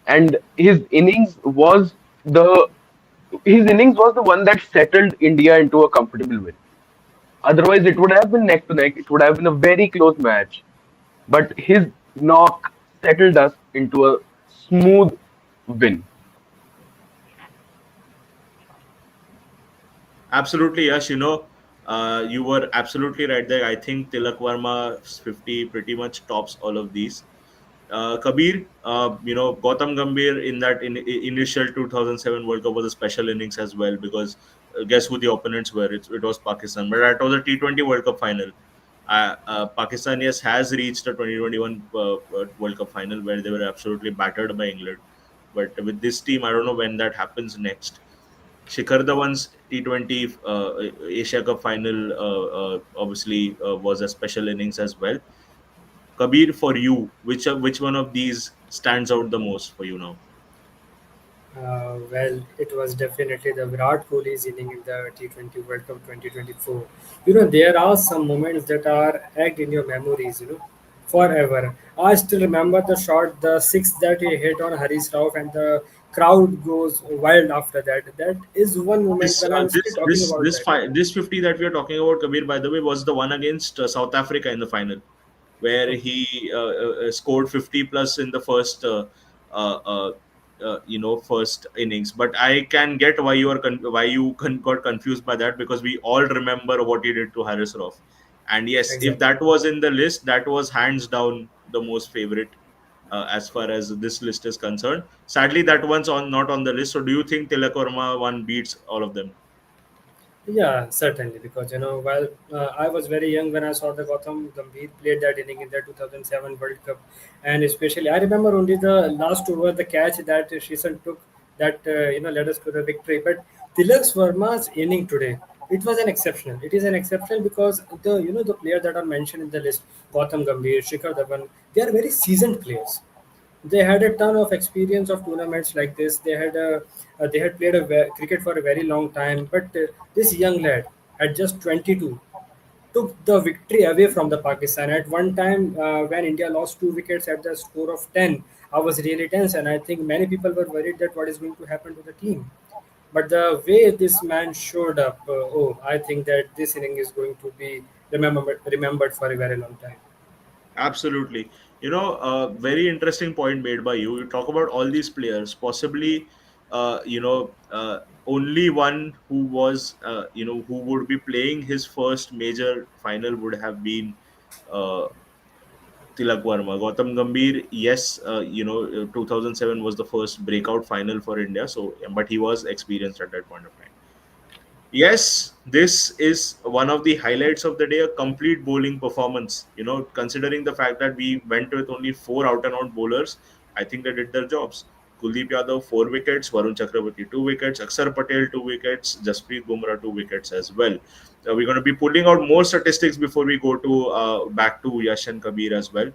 and the his innings was the one that settled India into a comfortable win. Otherwise, it would have been neck to neck. It would have been a very close match. But his knock settled us into a smooth win. Absolutely, Yash. You were absolutely right there. I think Tilak Verma's 50 pretty much tops all of these. Kabir, Gautam Gambhir in that initial 2007 World Cup was a special innings as well because guess who the opponents were? It was Pakistan. But that was a T20 World Cup final. Pakistan, yes, has reached a 2021 World Cup final where they were absolutely battered by England. But with this team, I don't know when that happens next. Shikhar Dhawan's T20 Asia Cup final obviously was a special innings as well. Kabir, for you, which one of these stands out the most for you now? Well, it was definitely the Virat Kohli's inning in the T20 World Cup 2024. There are some moments that are egged in your memories, forever. I still remember the shot, the six that he hit on Haris Rauf, and the crowd goes wild after that. That is one moment This when I'm still talking about that. this 50 that we are talking about, Kabir, by the way, was the one against South Africa in the final, where Okay, he scored 50 plus in the first uh, uh, first innings. But I can get why got confused by that, because we all remember what he did to Harris Roth. And yes, if exactly. that was in the list, that was hands down the most favorite as far as this list is concerned. Sadly, that one's on not on the list. So do you think Tilak Verma one beats all of them? Yeah, certainly. Because while I was very young when I saw the Gautam Gambhir played that inning in the 2007 World Cup, and especially I remember only the last over, the catch that Shishan took that led us to the victory. But Tilak Verma's inning today, it was an exceptional. It is an exceptional because the players that are mentioned in the list, Gautam Gambhir, Shikhar Dhawan, they are very seasoned players. They had a ton of experience of tournaments like this. They had played cricket for a very long time, but this young lad at just 22 took the victory away from the Pakistan. At one time, when India lost two wickets at the score of 10, I was really tense, and I think many people were worried that what is going to happen to the team. But the way this man showed up, I think that this inning is going to be remembered for a very long time. Absolutely. Very interesting point made by you. You talk about all these players, possibly, only one who who would be playing his first major final would have been uh, Tilak Verma. Gautam Gambhir, yes, 2007 was the first breakout final for India. So, but he was experienced at that point of time. Yes, this is one of the highlights of the day, a complete bowling performance. Considering the fact that we went with only four out and out bowlers, I think they did their jobs. Kuldeep Yadav, 4 wickets, Varun Chakravarti, 2 wickets, Akshar Patel, 2 wickets, Jasprit Bumrah, 2 wickets as well. We're going to be pulling out more statistics before we go to back to Yash and Kabir as well.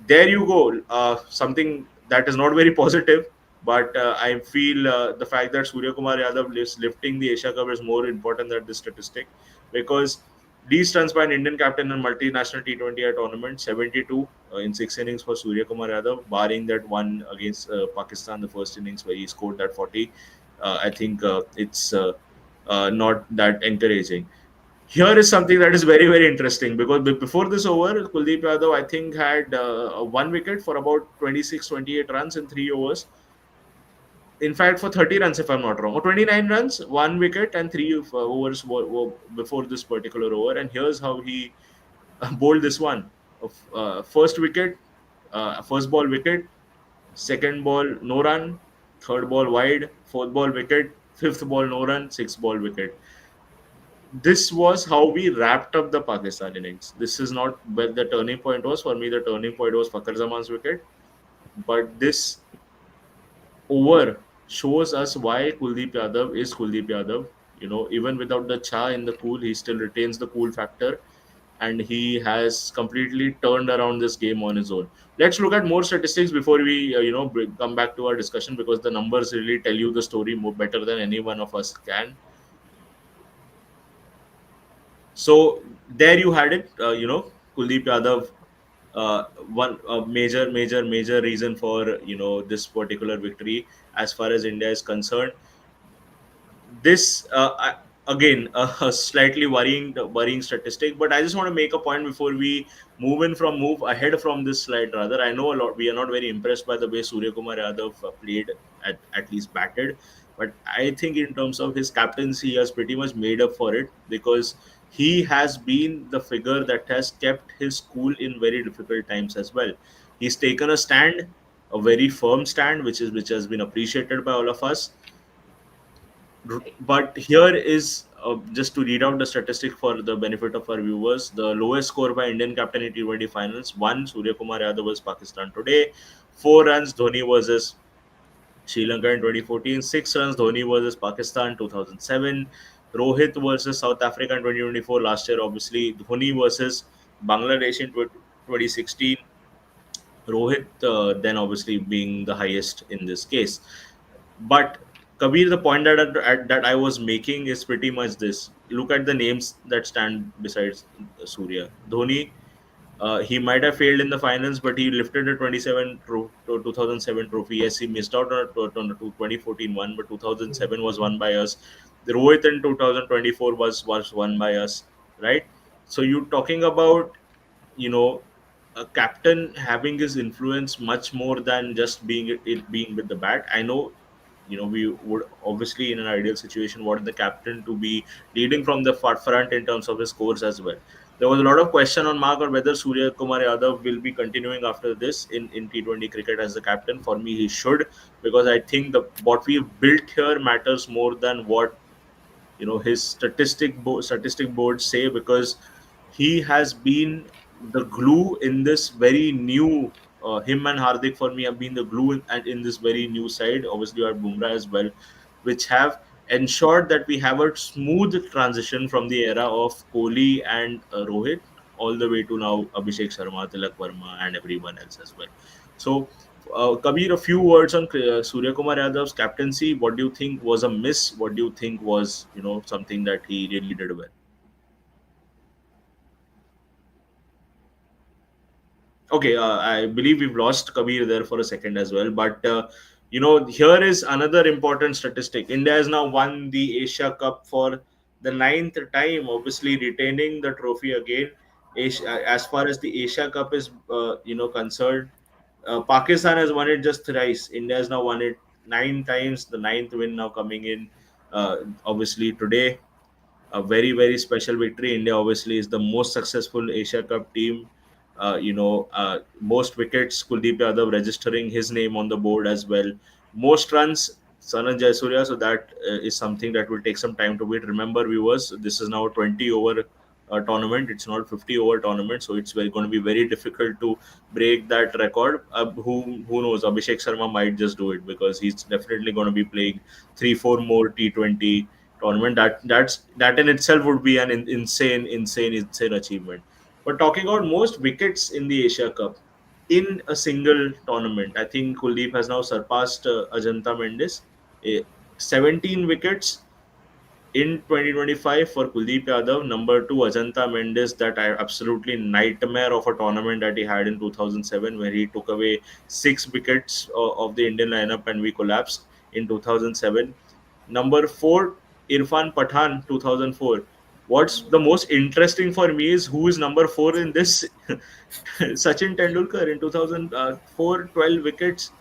There you go. Something that is not very positive, but I feel the fact that Surya Kumar Yadav is lifting the Asia Cup is more important than this statistic, because Least runs by an Indian captain in multinational T20I tournament, 72 in 6 innings for Surya Kumar Yadav, barring that one against Pakistan, the first innings where he scored that 40. I think it's not that encouraging. Here is something that is very, very interesting because before this over, Kuldeep Yadav, I think, had one wicket for about 26, 28 runs in 3 overs. In fact, for 30 runs, if I'm not wrong, or 29 runs, one wicket, and 3 overs were before this particular over. And here's how he bowled this one. First wicket, first ball wicket, second ball no run, third ball wide, fourth ball wicket, fifth ball no run, sixth ball wicket. This was how we wrapped up the Pakistan innings. This is not where the turning point was. For me, the turning point was Fakhar Zaman's wicket. But this over shows us why Kuldeep Yadav is Kuldeep Yadav. Even without the cha in the cool, he still retains the cool factor, and he has completely turned around this game on his own. Let's look at more statistics before we, come back to our discussion, because the numbers really tell you the story more better than any one of us can. So there you had it. Kuldeep Yadav, one major reason for this particular victory as far as India is concerned. This again a slightly worrying statistic, but I just want to make a point before we move ahead from this slide. Rather, I know a lot we are not very impressed by the way Surya Kumar Yadav played, at least batted, but I think in terms of his captaincy, he has pretty much made up for it, because he has been the figure that has kept his cool in very difficult times as well. He's taken a stand, a very firm stand, which has been appreciated by all of us. But here is, just to read out the statistic for the benefit of our viewers: the lowest score by Indian captain in T20 finals. One, Surya Kumar Yadav was Pakistan today. 4 runs, Dhoni versus Sri Lanka in 2014. 6 runs, Dhoni versus Pakistan 2007. Rohit versus South Africa in 2024. Last year, obviously, Dhoni versus Bangladesh in 2016. Rohit then obviously being the highest in this case. But Kabir, the point that I was making is pretty much this. Look at the names that stand besides Surya. Dhoni, he might have failed in the finals, but he lifted a 2007 trophy. Yes, he missed out on the 2014 one, but 2007 was won by us. The Rohit in 2024 was won by us, right? So you're talking about, you know a captain having his influence much more than just it being with the bat. I know, we would obviously, in an ideal situation, want the captain to be leading from the front in terms of his scores as well. There was a lot of question on mark on whether Surya Kumar Yadav will be continuing after this in T20 cricket as the captain. For me, he should, because I think the what we've built here matters more than what his statistic boards say, because he has been the glue in this very new, him and Hardik for me have been the glue in this very new side. Obviously you have Bumrah as well, which have ensured that we have a smooth transition from the era of Kohli and Rohit, all the way to now Abhishek Sharma, Tilak Verma, and everyone else as well. So, Kabir, a few words on Surya Kumar Yadav's captaincy. What do you think was a miss? What do you think was, something that he really did well? Okay, I believe we've lost Kabir there for a second as well. But, here is another important statistic. India has now won the Asia Cup for the ninth time, obviously retaining the trophy again. As far as the Asia Cup is, concerned, Pakistan has won it just thrice. India has now won it 9 times. The ninth win now coming in, obviously today. A very, very special victory. India obviously is the most successful Asia Cup team. Most wickets, Kuldeep Yadav registering his name on the board as well. Most runs, Sanan Jayasuriya. So that is something that will take some time to beat. Remember, viewers, this is now a 20 over tournament. It's not 50 over tournament, so it's going to be very difficult to break that record. Who knows? Abhishek Sharma might just do it, because he's definitely going to be playing 3-4 more T20 tournament. That in itself would be an insane achievement. But talking about most wickets in the Asia Cup in a single tournament, I think Kuldeep has now surpassed Ajanta Mendes. Eh, 17 wickets in 2025 for Kuldeep Yadav. Number two, Ajanta Mendes, that absolutely nightmare of a tournament that he had in 2007, where he took away 6 wickets of the Indian lineup and we collapsed in 2007. Number four, Irfan Pathan, 2004. What's the most interesting for me is who is number four in this. Sachin Tendulkar in 2004, 12 wickets.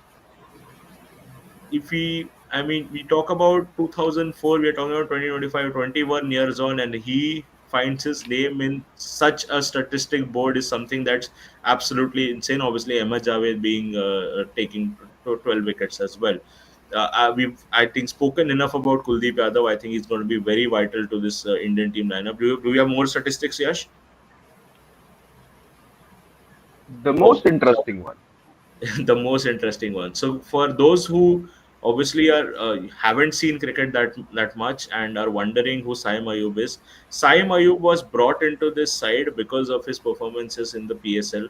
If we, I mean, we talk about 2004, we are talking about 2025, 21 years on, and he finds his name in such a statistic board is something that's absolutely insane. Obviously, Ahmed Javed being taking 12 wickets as well. We've, I think, spoken enough about Kuldeep Yadav. I think he's going to be very vital to this Indian team lineup. Do you have more statistics, Yash? The Oh, most interesting one. the most interesting one. So for those who obviously are haven't seen cricket that much and are wondering who Saim Ayub is, Saim Ayub was brought into this side because of his performances in the PSL.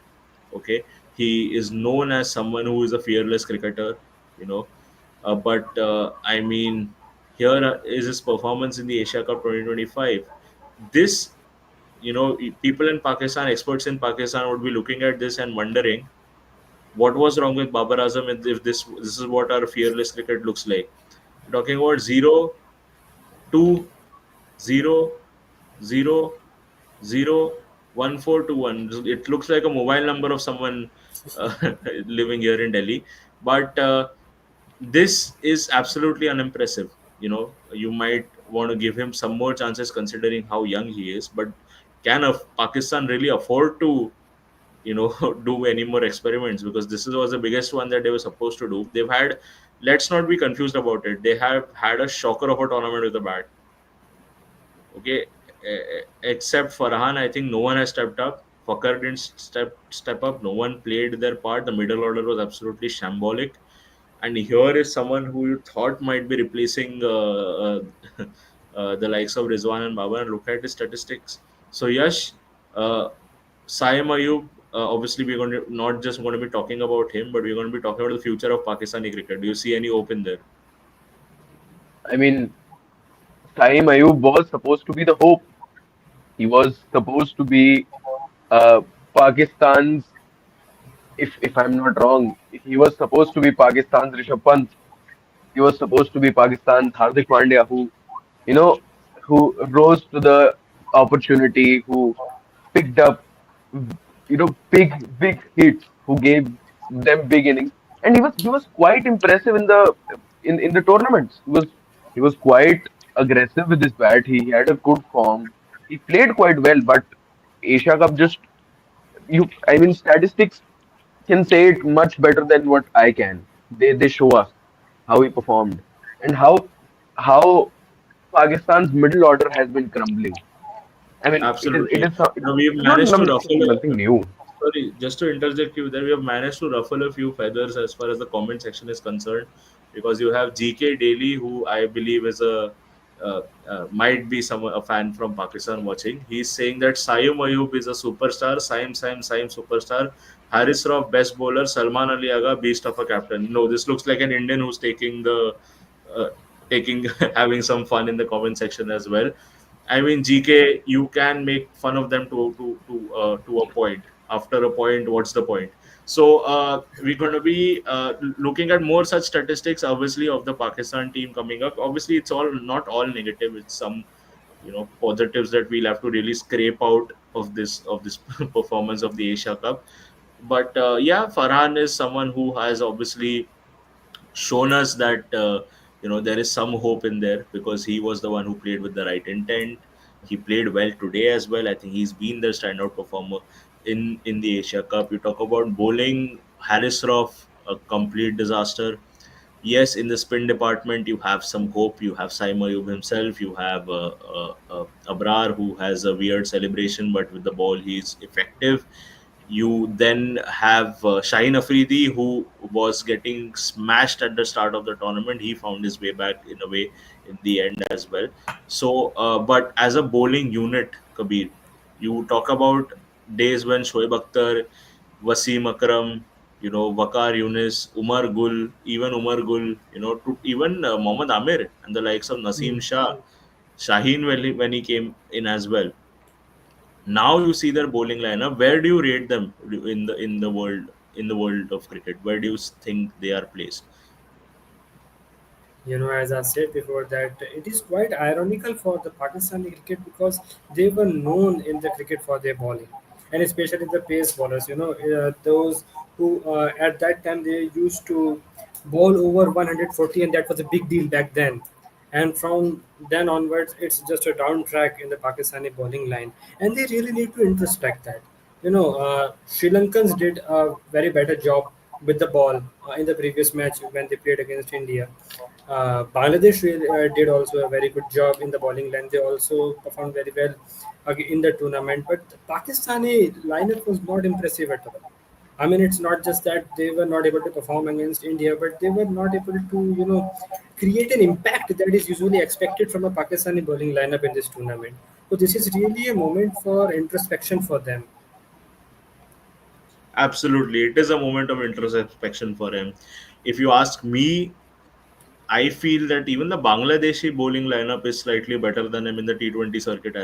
Okay, he is known as someone who is a fearless cricketer, you know. But I mean, here is his performance in the Asia Cup 2025. This, you know, people in Pakistan, experts in Pakistan would be looking at this and wondering what was wrong with Babar Azam if this is what our fearless cricket looks like. We're talking about 0, 2, 0, 0, 0, 1, 4, 2, 1. It looks like a mobile number of someone uh, living here in Delhi. But this is absolutely unimpressive. You know, you might want to give him some more chances considering how young he is. But can Pakistan really afford to, you know, do any more experiments, because this was the biggest one that they were supposed to do. They've had, let's not be confused about it, they have had a shocker of a tournament with the bat. Okay, except Farhan, I think no one has stepped up. Fakar didn't step up. No one played their part. The middle order was absolutely shambolic. And here is someone who you thought might be replacing the likes of Rizwan and Baba, and look at his statistics. So Yash, uh, Saim Ayub, obviously we're going to not just going to be talking about him, but we're going to be talking about the future of Pakistani cricket. Do you see any hope in there? I mean, Saim Ayub was supposed to be the hope. He was supposed to be uh, Pakistan's, if I'm not wrong, he was supposed to be Pakistan's Rishabh Pant. He was supposed to be Pakistan's Hardik Pandya, who, you know, who rose to the opportunity, who picked up, big hits, who gave them big innings, and he was quite impressive in the tournaments. He was quite aggressive with his bat. He had a good form. He played quite well, but Asia Cup just I mean, statistics can say it much better than what I can. They show us how he performed and how Pakistan's middle order has been crumbling. I mean, it Absolutely. is You know, we've it is not managed to nothing, ruffle. nothing new. Sorry, just to interject you there, we have managed to ruffle a few feathers as far as the comment section is concerned, because you have GK Daily, who I believe is might be some a fan from Pakistan watching. He's saying that Saim Ayub is a superstar. Saim superstar. Haris Rauf best bowler. Salman Ali Aga beast of a captain. No, this looks like an Indian who's uh, taking having some fun in the comment section as well. I mean, GK, you can make fun of them to a point. After a point, what's the point? So we're going to be looking at more such statistics, obviously, of the Pakistan team coming up. Obviously, it's all not all negative. It's some, you know, positives that we'll have to really scrape out of this performance of the Asia Cup. But yeah, Farhan is someone who has obviously shown us that you know, there is some hope in there, because he was the one who played with the right intent. He played well today as well. I think he's been the standout performer in the Asia Cup. You talk about bowling, Harris Roth, a complete disaster. Yes, in the spin department, you have some hope. You have Saim Ayub himself. You have Abrar, who has a weird celebration, but with the ball, he's effective. You then have Shaheen Afridi, who was getting smashed at the start of the tournament. He found his way back in a way in the end as well. So, but as a bowling unit, Kabir, you talk about days when Shoaib Akhtar, Wasim Akram, you know, Wakar Yunis, Umar Gul, you know, to even Mohammad Amir and the likes of Naseem Mm. Shah. Shaheen when he came in as well. Now you see their bowling lineup. Where do you rate them in the world of cricket? Where do you think they are placed? As I said before, that it is quite ironical for the Pakistani cricket because they were known in the cricket for their bowling, and especially the pace bowlers. Those who at that time they used to bowl over 140, and that was a big deal back then. And from then onwards, it's just a down track in the Pakistani bowling line, and they really need to introspect that. Sri Lankans did a very better job with the ball in the previous match when they played against India. Bangladesh did also a very good job in the bowling line. They also performed very well in the tournament. But the Pakistani lineup was not impressive at all. I mean, it's not just that they were not able to perform against India, but they were not able to, create an impact that is usually expected from a Pakistani bowling lineup in this tournament. So this is really a moment for introspection for them. Absolutely, it is a moment of introspection for him. If you ask me, I feel that even the Bangladeshi bowling lineup is slightly better than him in the T20 circuit,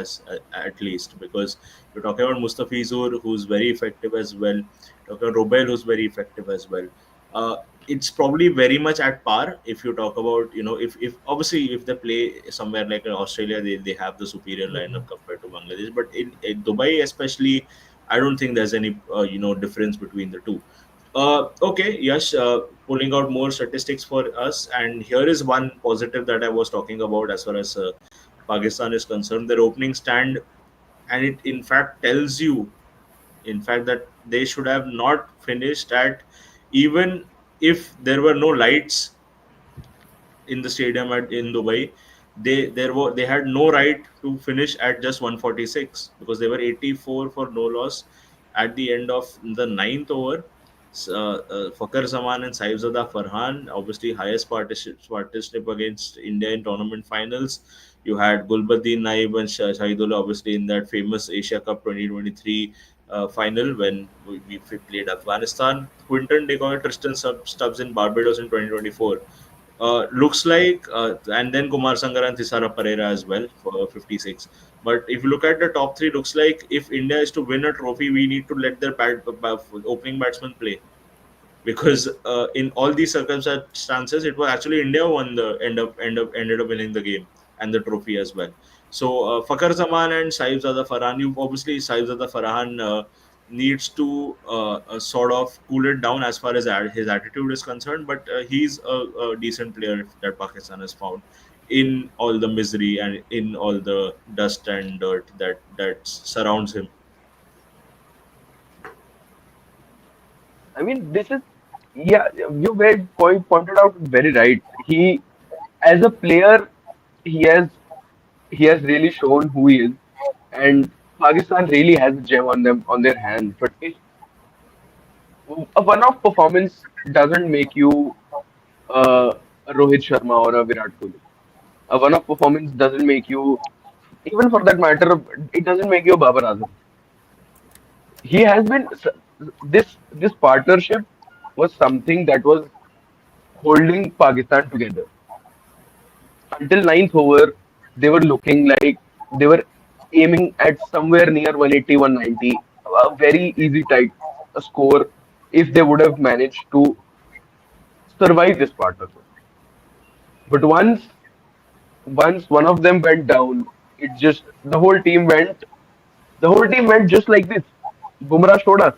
at least, because you're talking about Mustafizur, who's very effective as well. Talking about Robel, who's very effective as well. Uh, it's probably very much at par. If you talk about, if obviously if they play somewhere like in Australia, they have the superior lineup compared to Bangladesh. But in Dubai, especially, I don't think there's any difference between the two. Okay, Yash, pulling out more statistics for us, and here is one positive that I was talking about as far as Pakistan is concerned. Their opening stand, and it in fact tells you, in fact, that they should have not finished at, even if there were no lights in the stadium in Dubai, they had no right to finish at just 146 because they were 84 for no loss at the end of the ninth over. Fakar Zaman and Saibzada Farhan, obviously highest partnership against India in tournament finals. You had Gulbuddin Naib and Shahidullah, obviously in that famous Asia Cup 2023 final when we played Afghanistan. Quinton de Kock, Tristan Stubbs in Barbados in 2024. Looks like, and then Kumar Sangar and Thisara Pereira as well for 56. But if you look at the top three, looks like if India is to win a trophy, we need to let their opening batsmen play, because in all these circumstances, it was actually India who won the ended up winning the game and the trophy as well. So Fakar Zaman and Saibzada Farhan, you obviously Saibzada Farhan needs to sort of cool it down as far as his attitude is concerned, but he's a decent player that Pakistan has found in all the misery and in all the dust and dirt that surrounds him. I mean, this is, yeah, you very pointed out very right. He, as a player, he has he has really shown who he is, and Pakistan really has a gem on them on their hands. But if a one-off performance doesn't make you a Rohit Sharma or a Virat Kohli, a one-off performance doesn't make you, even for that matter, it doesn't make you a Babar Azam. He has been this partnership was something that was holding Pakistan together until ninth over. They were looking like they were aiming at somewhere near 180, 190, a very easy tight a score if they would have managed to survive this partnership. But once one of them went down, it just the whole team went just like this. Bumrah showed us.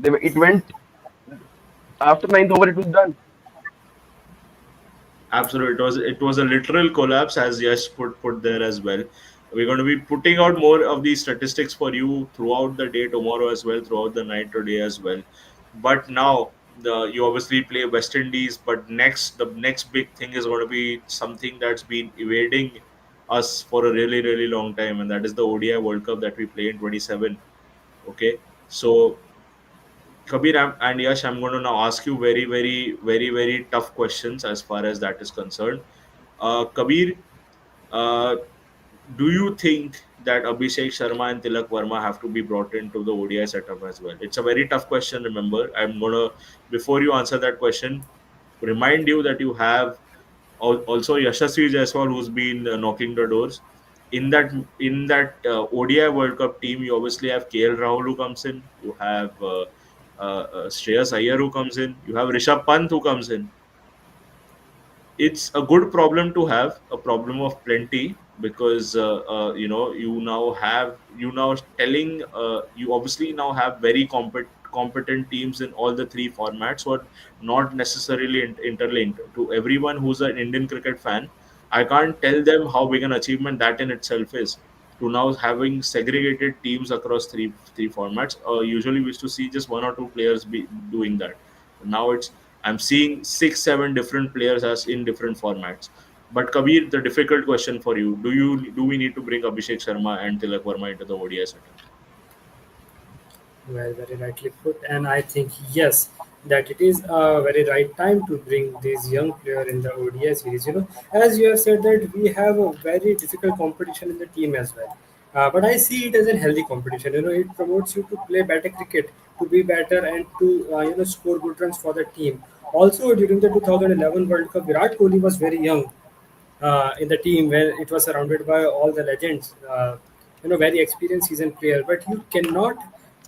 It went after ninth over. It was done. Absolutely, it was a literal collapse, as Yash put there as well. We're going to be putting out more of these statistics for you throughout the day tomorrow as well, throughout the night today as well. But now you obviously play West Indies, but the next big thing is going to be something that's been evading us for a really really long time, and that is the ODI World Cup that we play in 27. Okay, so Kabir and Yash, I'm going to now ask you very, very, very, very tough questions as far as that is concerned. Kabir, uh, do you think that Abhishek Sharma and Tilak Verma have to be brought into the ODI setup as well? It's a very tough question, remember. I'm going to, before you answer that question, remind you that you have also Yashasvi Jaiswal, who's been knocking the doors. in that ODI World Cup team, you obviously have KL Rahul who comes in. You have Shreyas Iyer who comes in. You have Rishabh Pant who comes in. It's a good problem to have, a problem of plenty, because you now telling you obviously now have very competent teams in all the three formats, who are not necessarily interlinked. To everyone who's an Indian cricket fan, I can't tell them how big an achievement that in itself is, to now having segregated teams across three formats. Usually we used to see just one or two players be doing that. Now I'm seeing 6 7 different players as in different formats. But Kabir, the difficult question for you: do we need to bring Abhishek Sharma and Tilak Verma into the ODI setup? Well, very rightly put, and I think yes, that it is a very right time to bring these young player in the ODI series. As you have said that we have a very difficult competition in the team as well. But I see it as a healthy competition. It promotes you to play better cricket, to be better, and to score good runs for the team. Also, during the 2011 World Cup, Virat Kohli was very young in the team where it was surrounded by all the legends, very experienced seasoned player. But you cannot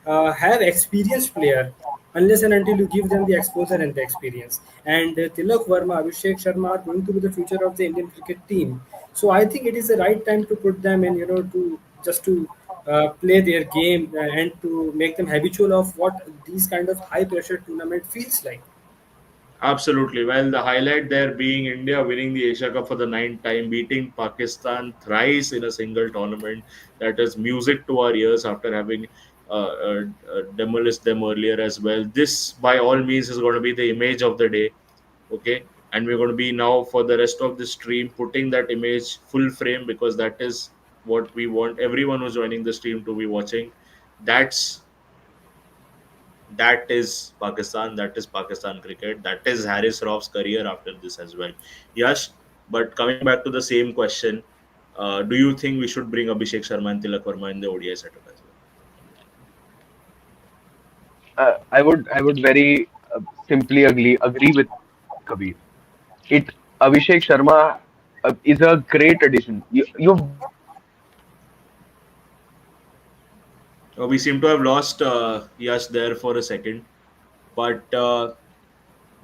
have experienced player unless and until you give them the exposure and the experience. And Tilak Verma, Abhishek Sharma are going to be the future of the Indian cricket team. So I think it is the right time to put them in, to just to play their game and to make them habitual of what these kind of high pressure tournament feels like. Absolutely. Well, the highlight there being India winning the Asia Cup for the ninth time, beating Pakistan thrice in a single tournament. That is music to our ears after having demolished them earlier as well. This, by all means, is going to be the image of the day. Okay. And we're going to be now, for the rest of the stream, putting that image full frame, because that is what we want everyone who's joining the stream to be watching. That's that is Pakistan. That is Pakistan cricket. That is Harris Rauf's career after this as well. Yes, but coming back to the same question, do you think we should bring Abhishek Sharma and Tilak Verma in the ODI setup as well? I would very simply agree with Kabir. It Abhishek Sharma is a great addition. You've We seem to have lost Yash there for a second, but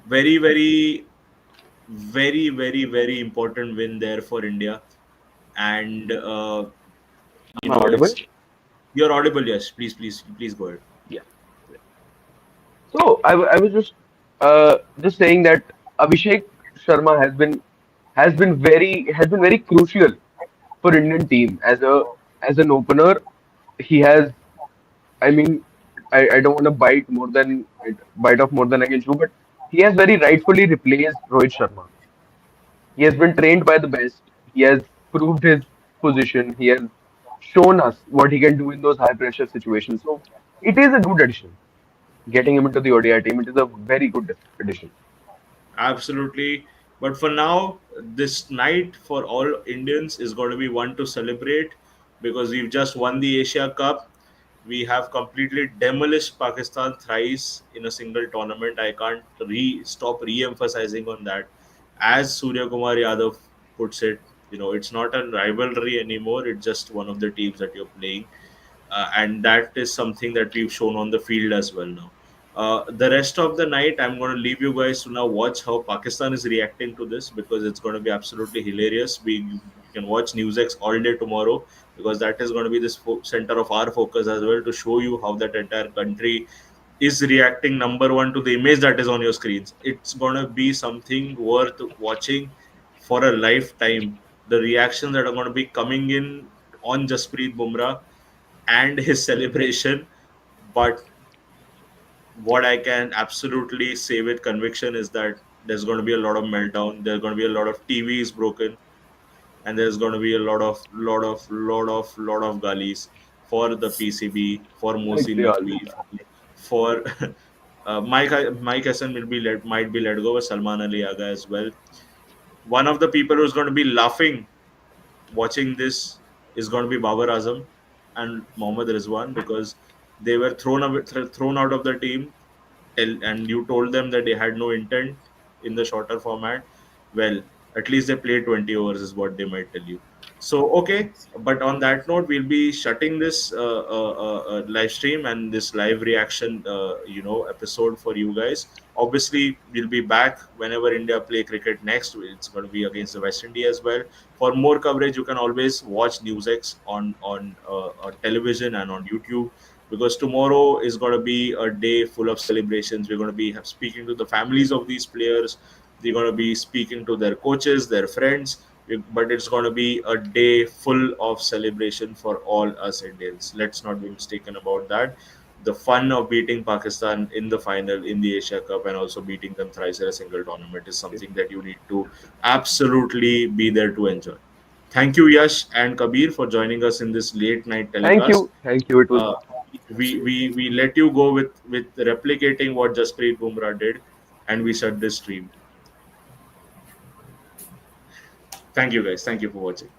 very, very, very important win there for India. And Am I audible? it's you're audible. Yes, please go ahead. Yeah. So I was just saying that Abhishek Sharma has been very crucial for Indian team as an opener. He has, I mean, I don't want to bite off more than I can chew, but he has very rightfully replaced Rohit Sharma. He has been trained by the best. He has proved his position. He has shown us what he can do in those high pressure situations. So it is a good addition. Getting him into the ODI team, it is a very good addition. Absolutely. But for now, this night for all Indians is going to be one to celebrate, because we've just won the Asia Cup. We have completely demolished Pakistan thrice in a single tournament. I can't stop re-emphasizing on that. As Surya Kumar Yadav puts it, it's not a rivalry anymore. It's just one of the teams that you're playing, and that is something that we've shown on the field as well now. The rest of the night, I'm going to leave you guys to now watch how Pakistan is reacting to this, because it's going to be absolutely hilarious. You can watch NewsX all day tomorrow, because that is going to be the center of our focus as well, to show you how that entire country is reacting, number one, to the image that is on your screens. It's going to be something worth watching for a lifetime. The reactions that are going to be coming in on Jasprit Bumrah and his celebration. But what I can absolutely say with conviction is that there's going to be a lot of meltdown. There's going to be a lot of TVs broken, and there's going to be a lot of galis for the PCB, for Like Mohsin they Naqvi, always are. for Mike Hassan might be let go, but Salman Ali Aga as well. One of the people who's going to be laughing watching this is going to be Babar Azam and Mohammad Rizwan, because they were thrown out of the team, and you told them that they had no intent in the shorter format. Well, at least they played 20 overs, is what they might tell you. So okay, but on that note, we'll be shutting this live stream and this live reaction, episode for you guys. Obviously, we'll be back whenever India play cricket next. It's going to be against the West Indies as well. For more coverage, you can always watch NewsX on television and on YouTube, because tomorrow is going to be a day full of celebrations. We're going to be speaking to the families of these players. They're going to be speaking to their coaches, their friends, but it's going to be a day full of celebration for all us Indians. Let's not be mistaken about that. The fun of beating Pakistan in the final in the Asia Cup and also beating them thrice in a single tournament is something that you need to absolutely be there to enjoy. Thank you, Yash and Kabir, for joining us in this late night Thank telecast. you. Thank you. It was Uh, we let you go with replicating what Jasprit Bumrah did, and we shut this stream. Thank you, guys. Thank you for watching.